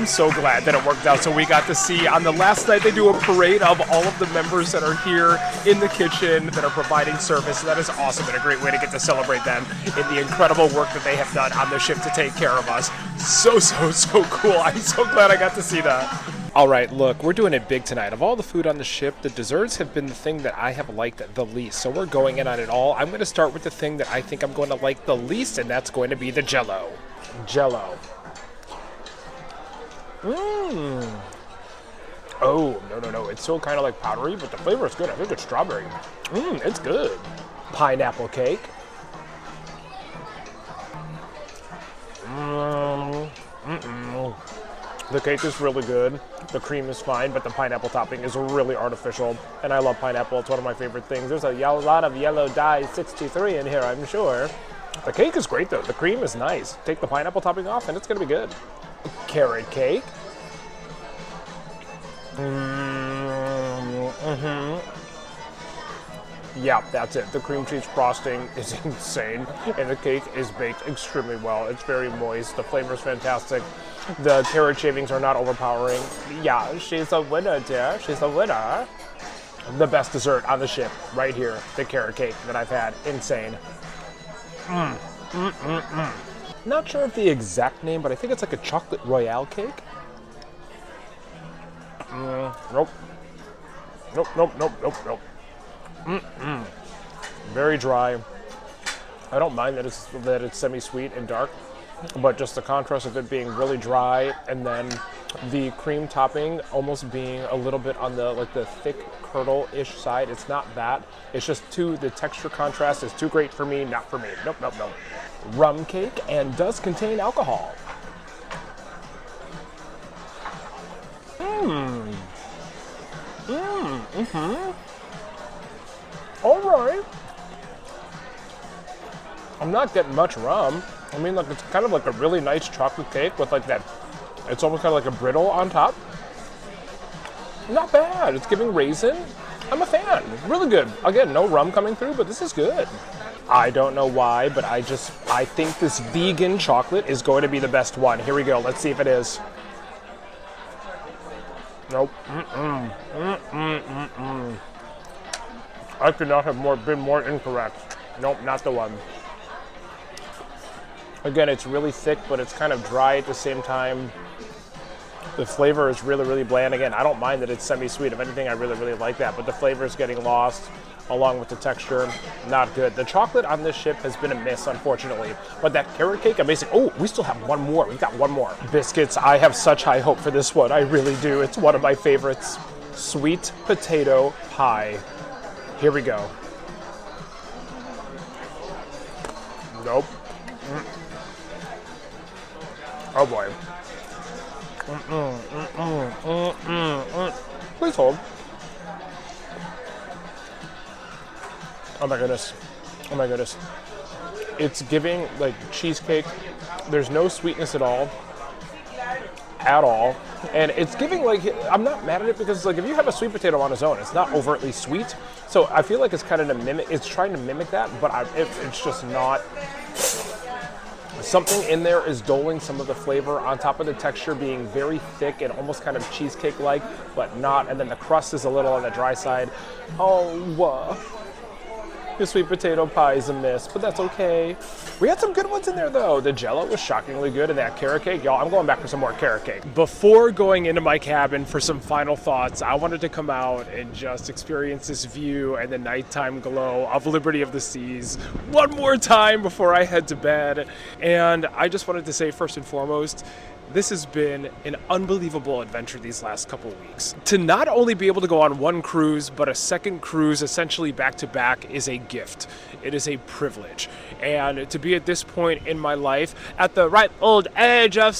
so glad that it worked out. So we got to see on the last night, they do a parade of all of the members that are here in the kitchen that are providing service. So that is awesome and a great way to get to celebrate them in the incredible work that they have done on the ship to take care of us. So cool. I'm so glad I got to see that. All right, look, we're doing it big tonight. Of all the food on the ship, the desserts have been the thing that I have liked the least. So we're going in on it all. I'm going to start with the thing that I think I'm going to like the least, and that's going to be the Jello. Jello. Oh, no. It's still kind of like powdery, but the flavor is good. I think it's strawberry. It's good. Pineapple cake. The cake is really good. The cream is fine, but the pineapple topping is really artificial. And I love pineapple. It's one of my favorite things. There's a lot of yellow dye 63 in here, I'm sure. The cake is great, though. The cream is nice. Take the pineapple topping off, and it's going to be good. Carrot cake. Yeah, that's it. The cream cheese frosting is insane, and the cake is baked extremely well. It's very moist. The flavor is fantastic. The carrot shavings are not overpowering. Yeah, she's a winner, dear. She's a winner. The best dessert on the ship, right here. The carrot cake that I've had. Insane. Not sure of the exact name, but I think it's like a chocolate royale cake. Nope. Very dry. I don't mind that it's semi-sweet and dark, but just the contrast of it being really dry and then the cream topping almost being a little bit on the thick curdle-ish side. It's not that. It's just the texture contrast is too great for me, not for me. Nope. Rum cake and does contain alcohol. All right. I'm not getting much rum. I mean, like, it's kind of like a really nice chocolate cake with like that. It's almost kind of like a brittle on top. Not bad. It's giving raisin. I'm a fan. Really good. Again, no rum coming through, but this is good. I don't know why, but I think this vegan chocolate is going to be the best one. Here we go. Let's see if it is. Nope. I could not have been more incorrect. Nope, not the one. Again, it's really thick, but it's kind of dry at the same time. The flavor is really bland. Again, I don't mind that it's semi-sweet. If anything, I really like that, but the flavor is getting lost along with the texture. Not good. The chocolate on this ship has been a miss, unfortunately, but that carrot cake, amazing. Oh, we still have one more. We've got one more. Biscuits, I have such high hope for this one. I really do. It's one of my favorites. Sweet potato pie. Here we go. Nope. Oh boy. Please hold. Oh my goodness. It's giving like cheesecake. There's no sweetness at all. And it's giving like, I'm not mad at it because like if you have a sweet potato on its own, it's not overtly sweet. So I feel like it's kind of it's trying to mimic that, but it's just not. Something in there is doling some of the flavor on top of the texture being very thick and almost kind of cheesecake-like, but not. And then the crust is a little on the dry side. The sweet potato pie is a miss, but that's okay. We had some good ones in there though. The Jello was shockingly good, and that carrot cake, y'all, I'm going back for some more carrot cake. Before going into my cabin for some final thoughts, I wanted to come out and just experience this view and the nighttime glow of Liberty of the Seas one more time before I head to bed. And I just wanted to say, first and foremost, this has been an unbelievable adventure these last couple weeks. To not only be able to go on one cruise, but a second cruise essentially back to back is a gift. It is a privilege. And to be at this point in my life, at the ripe old age of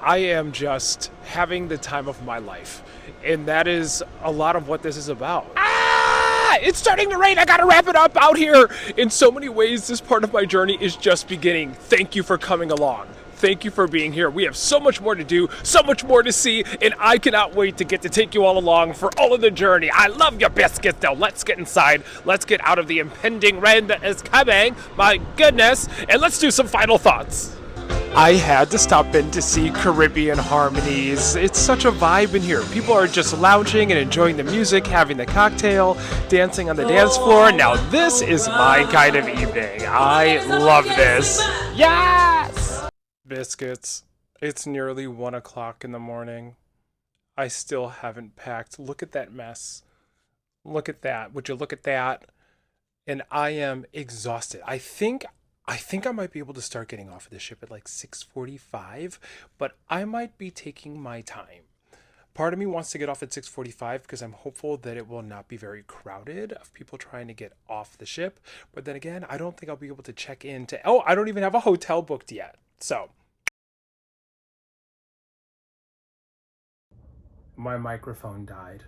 I am just having the time of my life. And that is a lot of what this is about. It's starting to rain. I gotta wrap it up out here. In so many ways, this part of my journey is just beginning. Thank you for coming along. Thank you for being here. We have so much more to do, so much more to see, and I cannot wait to get to take you all along for all of the journey. I love your biscuits. Now let's get inside. Let's get out of the impending rain that is coming. My goodness. And let's do some final thoughts. I had to stop in to see Caribbean Harmonies. It's such a vibe in here. People are just lounging and enjoying the music, having the cocktail, dancing on the dance floor. Now this is my kind of evening. I love this. Yes! Biscuits. It's nearly 1 o'clock in the morning. I still haven't packed. Look at that mess. Look at that. Would you look at that? And I am exhausted. I think I might be able to start getting off of the ship at like 6:45, but I might be taking my time. Part of me wants to get off at 6:45 because I'm hopeful that it will not be very crowded of people trying to get off the ship. But then again, I don't think I'll be able to check in to... Oh, I don't even have a hotel booked yet. So... My microphone died.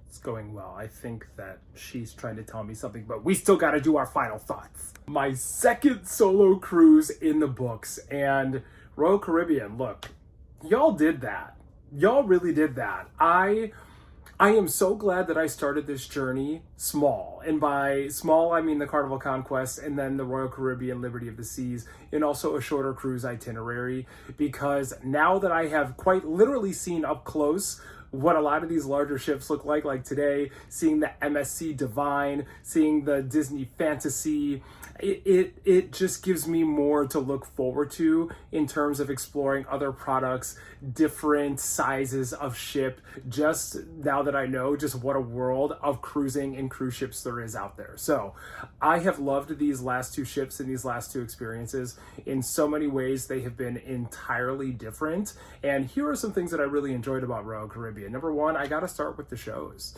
It's going well. I think that she's trying to tell me something, but we still got to do our final thoughts. My second solo cruise in the books, and Royal Caribbean, look, y'all did that. Y'all really did that. I am so glad that I started this journey small. And by small, I mean the Carnival Conquest and then the Royal Caribbean Liberty of the Seas, and also a shorter cruise itinerary, because now that I have quite literally seen up close what a lot of these larger ships look like today, seeing the MSC Divine, seeing the Disney Fantasy, it just gives me more to look forward to in terms of exploring other products, different sizes of ship, just now that I know just what a world of cruising and cruise ships there is out there. So I have loved these last two ships and these last two experiences. In so many ways, they have been entirely different. And here are some things that I really enjoyed about Royal Caribbean. Number one, I got to start with the shows.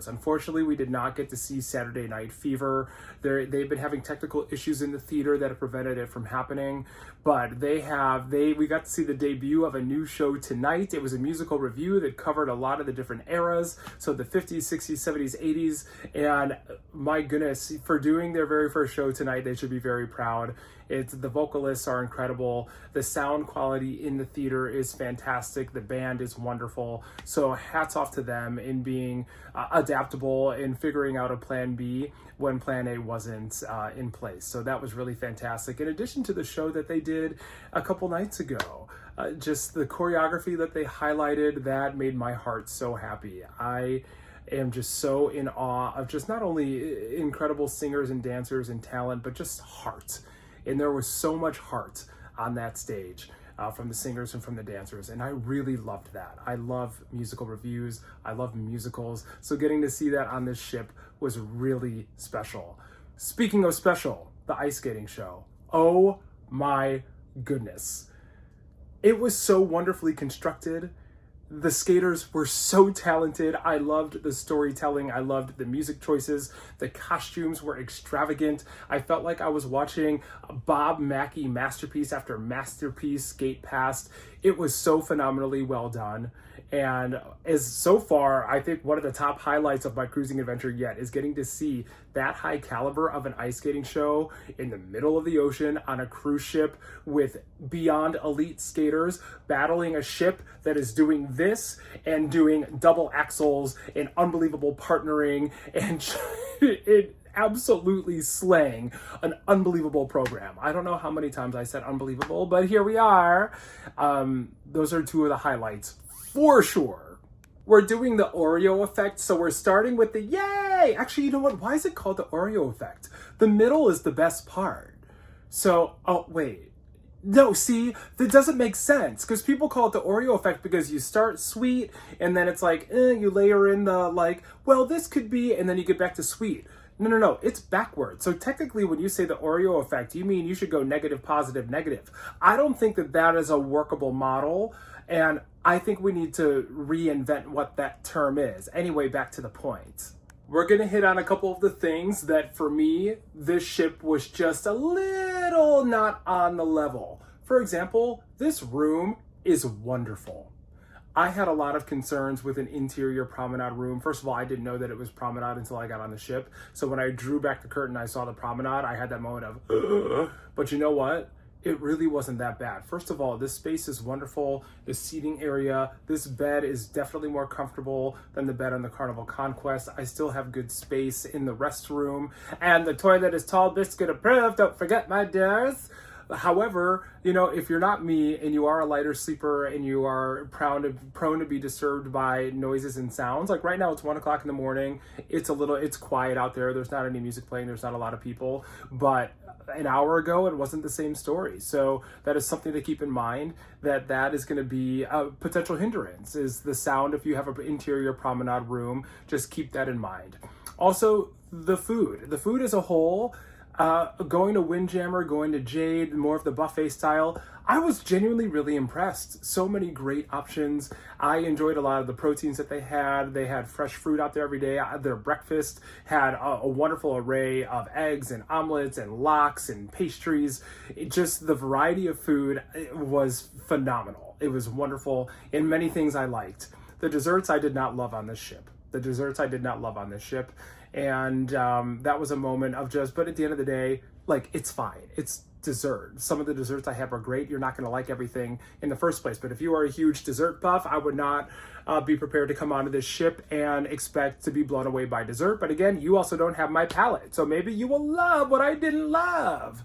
Unfortunately, we did not get to see Saturday Night Fever. They've been having technical issues in the theater that have prevented it from happening, but we got to see the debut of a new show tonight. It was a musical review that covered a lot of the different eras, so the 50s, 60s, 70s, 80s, and my goodness, for doing their very first show tonight, they should be very proud. The vocalists are incredible. The sound quality in the theater is fantastic. The band is wonderful. So hats off to them in being adaptable and figuring out a plan B when plan A wasn't in place. So that was really fantastic. In addition to the show that they did a couple nights ago, just the choreography that they highlighted, that made my heart so happy. I am just so in awe of just not only incredible singers and dancers and talent, but just heart. And there was so much heart on that stage from the singers and from the dancers. And I really loved that. I love musical reviews. I love musicals. So getting to see that on this ship was really special. Speaking of special, the ice skating show. Oh my goodness. It was so wonderfully constructed. The skaters were so talented. I loved the storytelling. I loved the music choices. The costumes were extravagant. I felt like I was watching Bob Mackie masterpiece after masterpiece skate past. It was so phenomenally well done. And so far, I think one of the top highlights of my cruising adventure yet is getting to see that high caliber of an ice skating show in the middle of the ocean on a cruise ship with beyond elite skaters battling a ship that is doing this and doing double axles and unbelievable partnering and it absolutely slaying an unbelievable program. I don't know how many times I said unbelievable, but here we are. Those are two of the highlights for sure. We're doing the Oreo effect, so we're starting with the yay! Actually, you know what? Why is it called the Oreo effect? The middle is the best part. So, oh, wait. No, see, that doesn't make sense, because people call it the Oreo effect because you start sweet, and then it's like, you layer in the, like, well, this could be, and then you get back to sweet. No, it's backwards. So technically when you say the Oreo effect, you mean you should go negative, positive, negative. I don't think that that is a workable model, and I think we need to reinvent what that term is. Anyway, back to the point. We're gonna hit on a couple of the things that for me, this ship was just a little not on the level. For example, this room is wonderful. I had a lot of concerns with an interior promenade room. First of all, I didn't know that it was promenade until I got on the ship. So when I drew back the curtain, I saw the promenade, I had that moment of, but you know what? It really wasn't that bad. First of all, this space is wonderful. The seating area, this bed is definitely more comfortable than the bed on the Carnival Conquest. I still have good space in the restroom. And the toilet is tall biscuit approved, don't forget, my dears. However, you know, if you're not me and you are a lighter sleeper and you are prone to be disturbed by noises and sounds, like right now it's 1 o'clock in the morning. It's quiet out there. There's not any music playing. There's not a lot of people. But an hour ago, it wasn't the same story. So that is something to keep in mind, that is going to be a potential hindrance, is the sound. If you have an interior promenade room, just keep that in mind. Also, the food as a whole, going to Windjammer, going to Jade, more of the buffet style, I was genuinely really impressed. So many great options. I enjoyed a lot of the proteins that they had. They had fresh fruit out there every day. Their breakfast had a wonderful array of eggs and omelets and lox and pastries. Just the variety of food was phenomenal. It was wonderful. In many things I liked. The desserts I did not love on this ship. And that was a moment of just, but at the end of the day, like, it's fine. It's dessert. Some of the desserts I have are great. You're not going to like everything in the first place. But if you are a huge dessert buff, I would not be prepared to come onto this ship and expect to be blown away by dessert. But again, you also don't have my palate. So maybe you will love what I didn't love.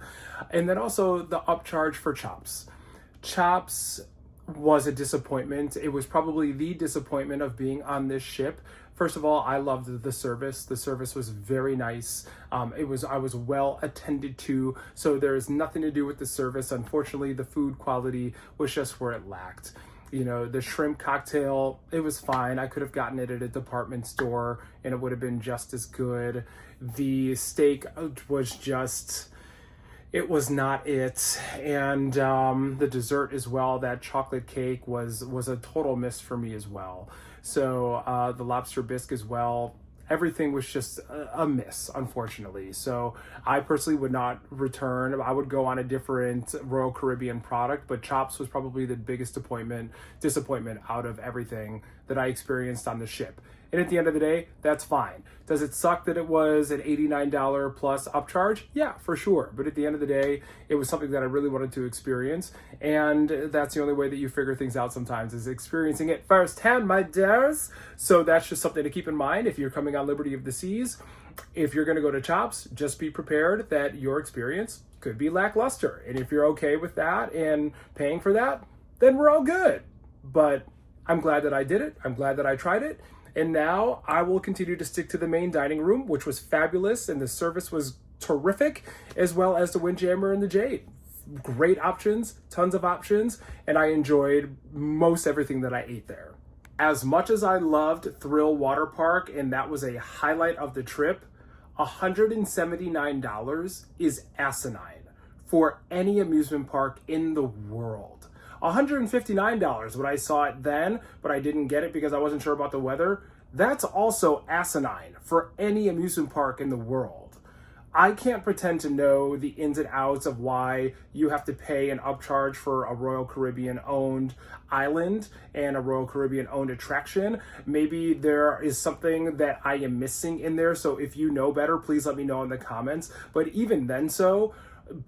And then also the upcharge for CHOPS. CHOPS was a disappointment. It was probably the disappointment of being on this ship. First of all, I loved the service. The service was very nice. I was well attended to, so there is nothing to do with the service. Unfortunately, the food quality was just where it lacked. You know, the shrimp cocktail, it was fine. I could have gotten it at a department store and it would have been just as good. The steak was just, it was not it. And the dessert as well, that chocolate cake was a total miss for me as well. So the lobster bisque as well, everything was just a miss, unfortunately. So I personally would not return. I would go on a different Royal Caribbean product, but CHOPS was probably the biggest disappointment out of everything that I experienced on the ship. And at the end of the day, that's fine. Does it suck that it was an $89 plus upcharge? Yeah, for sure. But at the end of the day, it was something that I really wanted to experience. And that's the only way that you figure things out sometimes, is experiencing it firsthand, my dears. So that's just something to keep in mind if you're coming on Liberty of the Seas. If you're going to go to CHOPS, just be prepared that your experience could be lackluster. And if you're okay with that and paying for that, then we're all good. But I'm glad that I did it. I'm glad that I tried it. And now I will continue to stick to the main dining room, which was fabulous, and the service was terrific, as well as the Windjammer and the Jade. Great options, tons of options, and I enjoyed most everything that I ate there. As much as I loved Thrill Waterpark, and that was a highlight of the trip, $179 is asinine for any amusement park in the world. $159 when I saw it then, but I didn't get it because I wasn't sure about the weather. That's also asinine for any amusement park in the world. I can't pretend to know the ins and outs of why you have to pay an upcharge for a Royal Caribbean owned island and a Royal Caribbean owned attraction. Maybe there is something that I am missing in there. So if you know better, please let me know in the comments. But even then,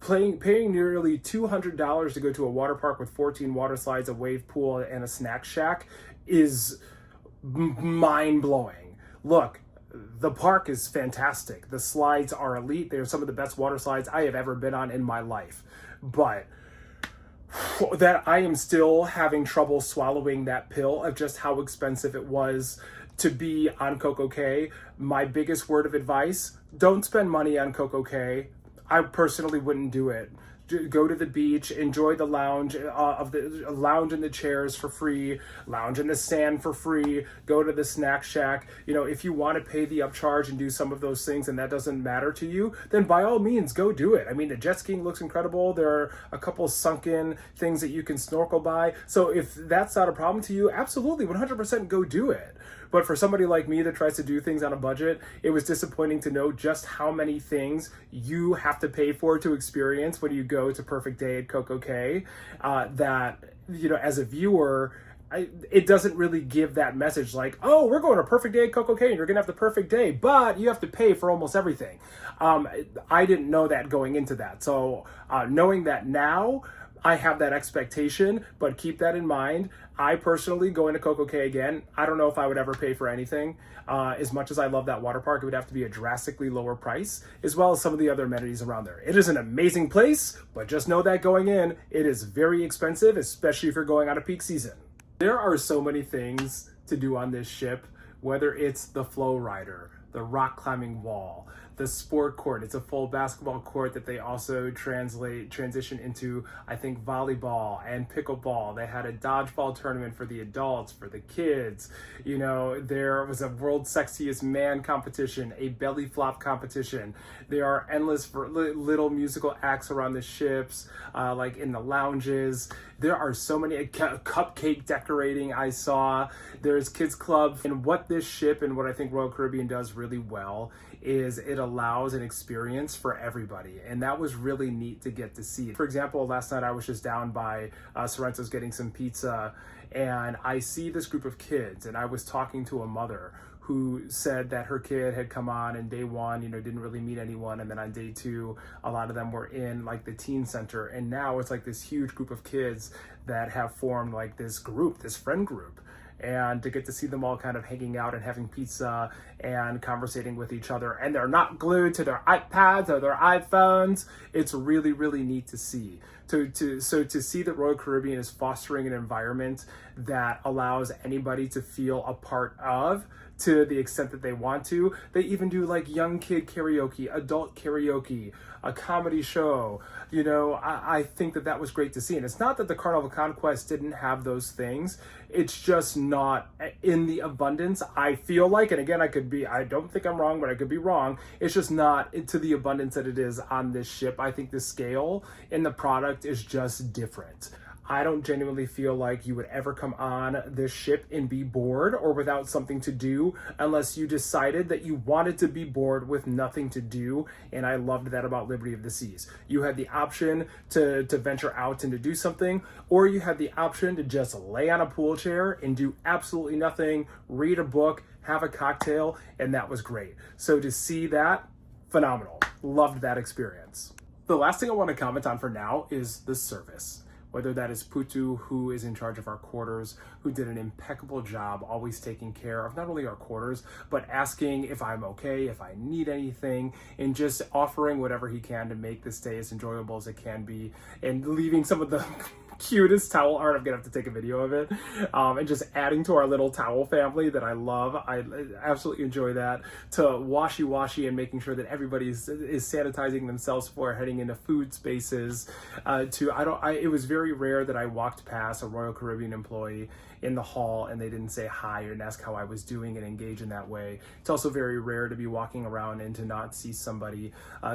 paying nearly $200 to go to a water park with 14 water slides, a wave pool, and a snack shack is mind-blowing. Look, the park is fantastic. The slides are elite. They're some of the best water slides I have ever been on in my life. But that I am still having trouble swallowing that pill of just how expensive it was to be on CocoCay. My biggest word of advice, don't spend money on CocoCay. I personally wouldn't do it. Go to the beach, enjoy the lounge lounge in the chairs for free, lounge in the sand for free, go to the snack shack. You know, if you want to pay the upcharge and do some of those things and that doesn't matter to you, then by all means go do it. I mean, the jet skiing looks incredible. There are a couple sunken things that you can snorkel by. So if that's not a problem to you, absolutely 100% go do it. But for somebody like me that tries to do things on a budget, it was disappointing to know just how many things you have to pay for to experience when you go to Perfect Day at CocoCay. That, you know, as a viewer, it doesn't really give that message like, oh, we're going to Perfect Day at CocoCay and you're going to have the perfect day, but you have to pay for almost everything. I didn't know that going into that. So knowing that now, I have that expectation, but keep that in mind. I personally, going to CocoCay again, I don't know if I would ever pay for anything. As much as I love that water park, it would have to be a drastically lower price, as well as some of the other amenities around there. It is an amazing place, but just know that going in, it is very expensive, especially if you're going on a peak season. There are so many things to do on this ship, whether it's the flow rider, the rock climbing wall, the sport court. It's a full basketball court that they also transition into, I think, volleyball and pickleball. They had a dodgeball tournament for the adults, for the kids. You know, there was a world sexiest man competition, a belly flop competition. There are endless little musical acts around the ships, like in the lounges. There are so many cupcake decorating I saw. There's kids clubs. And what this ship and what I think Royal Caribbean does really well is it allows an experience for everybody. And that was really neat to get to see. For example, last night I was just down by Sorrento's getting some pizza, and I see this group of kids, and I was talking to a mother who said that her kid had come on and day one, you know, didn't really meet anyone. And then on day two, a lot of them were in like the teen center. And now it's like this huge group of kids that have formed like this group, this friend group. And to get to see them all kind of hanging out and having pizza and conversating with each other, and they're not glued to their iPads or their iPhones. It's really, really neat to see. So to see that Royal Caribbean is fostering an environment that allows anybody to feel a part of, to the extent that they want to. They even do like young kid karaoke, adult karaoke, a comedy show. You know, I think that that was great to see. And it's not that the Carnival Conquest didn't have those things. It's just not in the abundance, I feel like. And again, I don't think I'm wrong, but I could be wrong. It's just not to the abundance that it is on this ship. I think the scale in the product is just different. I don't genuinely feel like you would ever come on this ship and be bored or without something to do, unless you decided that you wanted to be bored with nothing to do. And I loved that about Liberty of the Seas. You had the option to venture out and to do something, or you had the option to just lay on a pool chair and do absolutely nothing, read a book, have a cocktail, and that was great. So to see that, phenomenal. Loved that experience. The last thing I want to comment on for now is the service. Whether that is Putu, who is in charge of our quarters, who did an impeccable job always taking care of not only our quarters, but asking if I'm okay, if I need anything, and just offering whatever he can to make this stay as enjoyable as it can be, and leaving some of the cutest towel art. I'm gonna have to take a video of it, and just adding to our little towel family that I love. I absolutely enjoy that. To washy and making sure that everybody is sanitizing themselves before heading into food spaces. It was very rare that I walked past a Royal Caribbean employee in the hall and they didn't say hi and ask how I was doing and engage in that way. It's also very rare to be walking around and to not see somebody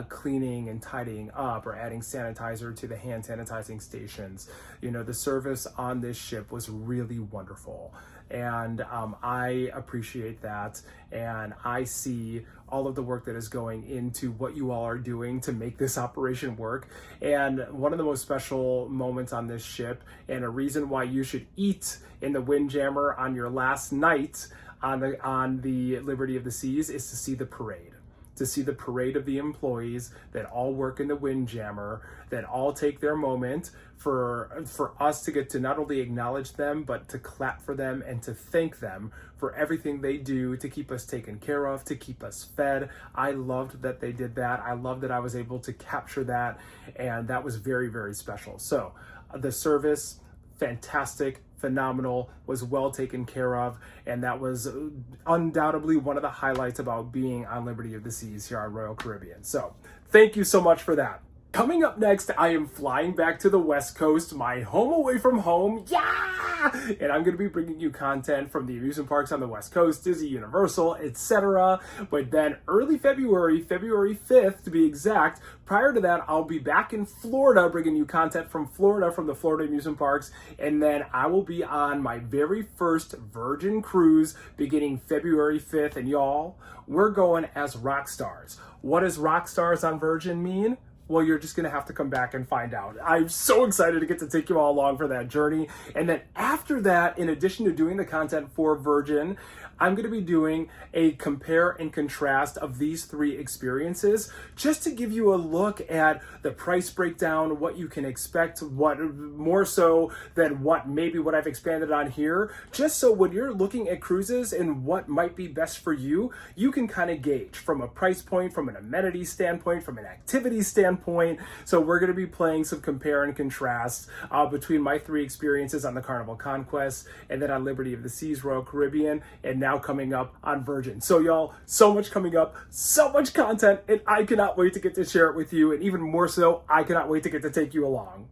cleaning and tidying up or adding sanitizer to the hand sanitizing stations. You know, the service on this ship was really wonderful. And I appreciate that. And I see all of the work that is going into what you all are doing to make this operation work. And one of the most special moments on this ship, and a reason why you should eat in the Windjammer on your last night on the Liberty of the Seas, is to see the parade. To see the parade of the employees that all work in the Windjammer, that all take their moment for us to get to not only acknowledge them, but to clap for them and to thank them for everything they do to keep us taken care of, to keep us fed. I loved that they did that. I loved that I was able to capture that, and that was very, very special. So the service, fantastic, phenomenal, was well taken care of, and that was undoubtedly one of the highlights about being on Liberty of the Seas here on Royal Caribbean. So thank you so much for that. Coming up next, I am flying back to the West Coast, my home away from home. Yeah! And I'm going to be bringing you content from the amusement parks on the West Coast, Disney, Universal, etc. But then early February 5th to be exact, prior to that, I'll be back in Florida bringing you content from Florida, from the Florida amusement parks. And then I will be on my very first Virgin cruise beginning February 5th. And y'all, we're going as rock stars. What does rock stars on Virgin mean? Well, you're just going to have to come back and find out. I'm so excited to get to take you all along for that journey. And then after that, in addition to doing the content for Virgin, I'm going to be doing a compare and contrast of these 3 experiences just to give you a look at the price breakdown, what you can expect, what more so than what I've expanded on here, just so when you're looking at cruises and what might be best for you, you can kind of gauge from a price point, from an amenity standpoint, from an activity standpoint. So we're going to be playing some compare and contrast between my 3 experiences on the Carnival Conquest and then on Liberty of the Seas Royal Caribbean, and now coming up on Virgin. So y'all, so much coming up, so much content, and I cannot wait to get to share it with you, and even more so, I cannot wait to get to take you along.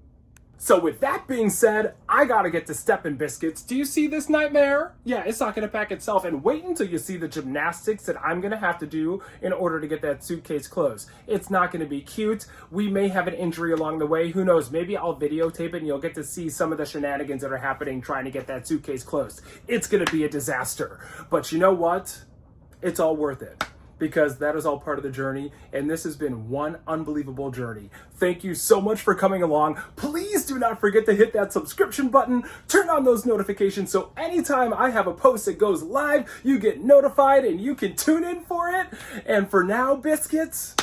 So with that being said, I gotta get to stepping, Biscuits. Do you see this nightmare? Yeah, it's not gonna pack itself, and wait until you see the gymnastics that I'm gonna have to do in order to get that suitcase closed. It's not gonna be cute. We may have an injury along the way. Who knows? Maybe I'll videotape it and you'll get to see some of the shenanigans that are happening trying to get that suitcase closed. It's gonna be a disaster. But you know what? It's all worth it, because that is all part of the journey, and this has been one unbelievable journey. Thank you so much for coming along. Please do not forget to hit that subscription button, turn on those notifications, so anytime I have a post that goes live, you get notified and you can tune in for it. And for now, Biscuits,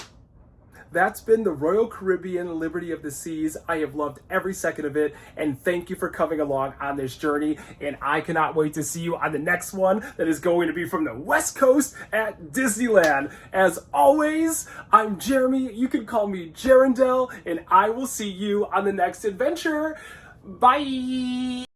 that's been the Royal Caribbean Liberty of the Seas. I have loved every second of it, and thank you for coming along on this journey, and I cannot wait to see you on the next one that is going to be from the West Coast at Disneyland. As always, I'm Jeremy. You can call me Jerendelle, and I will see you on the next adventure. Bye!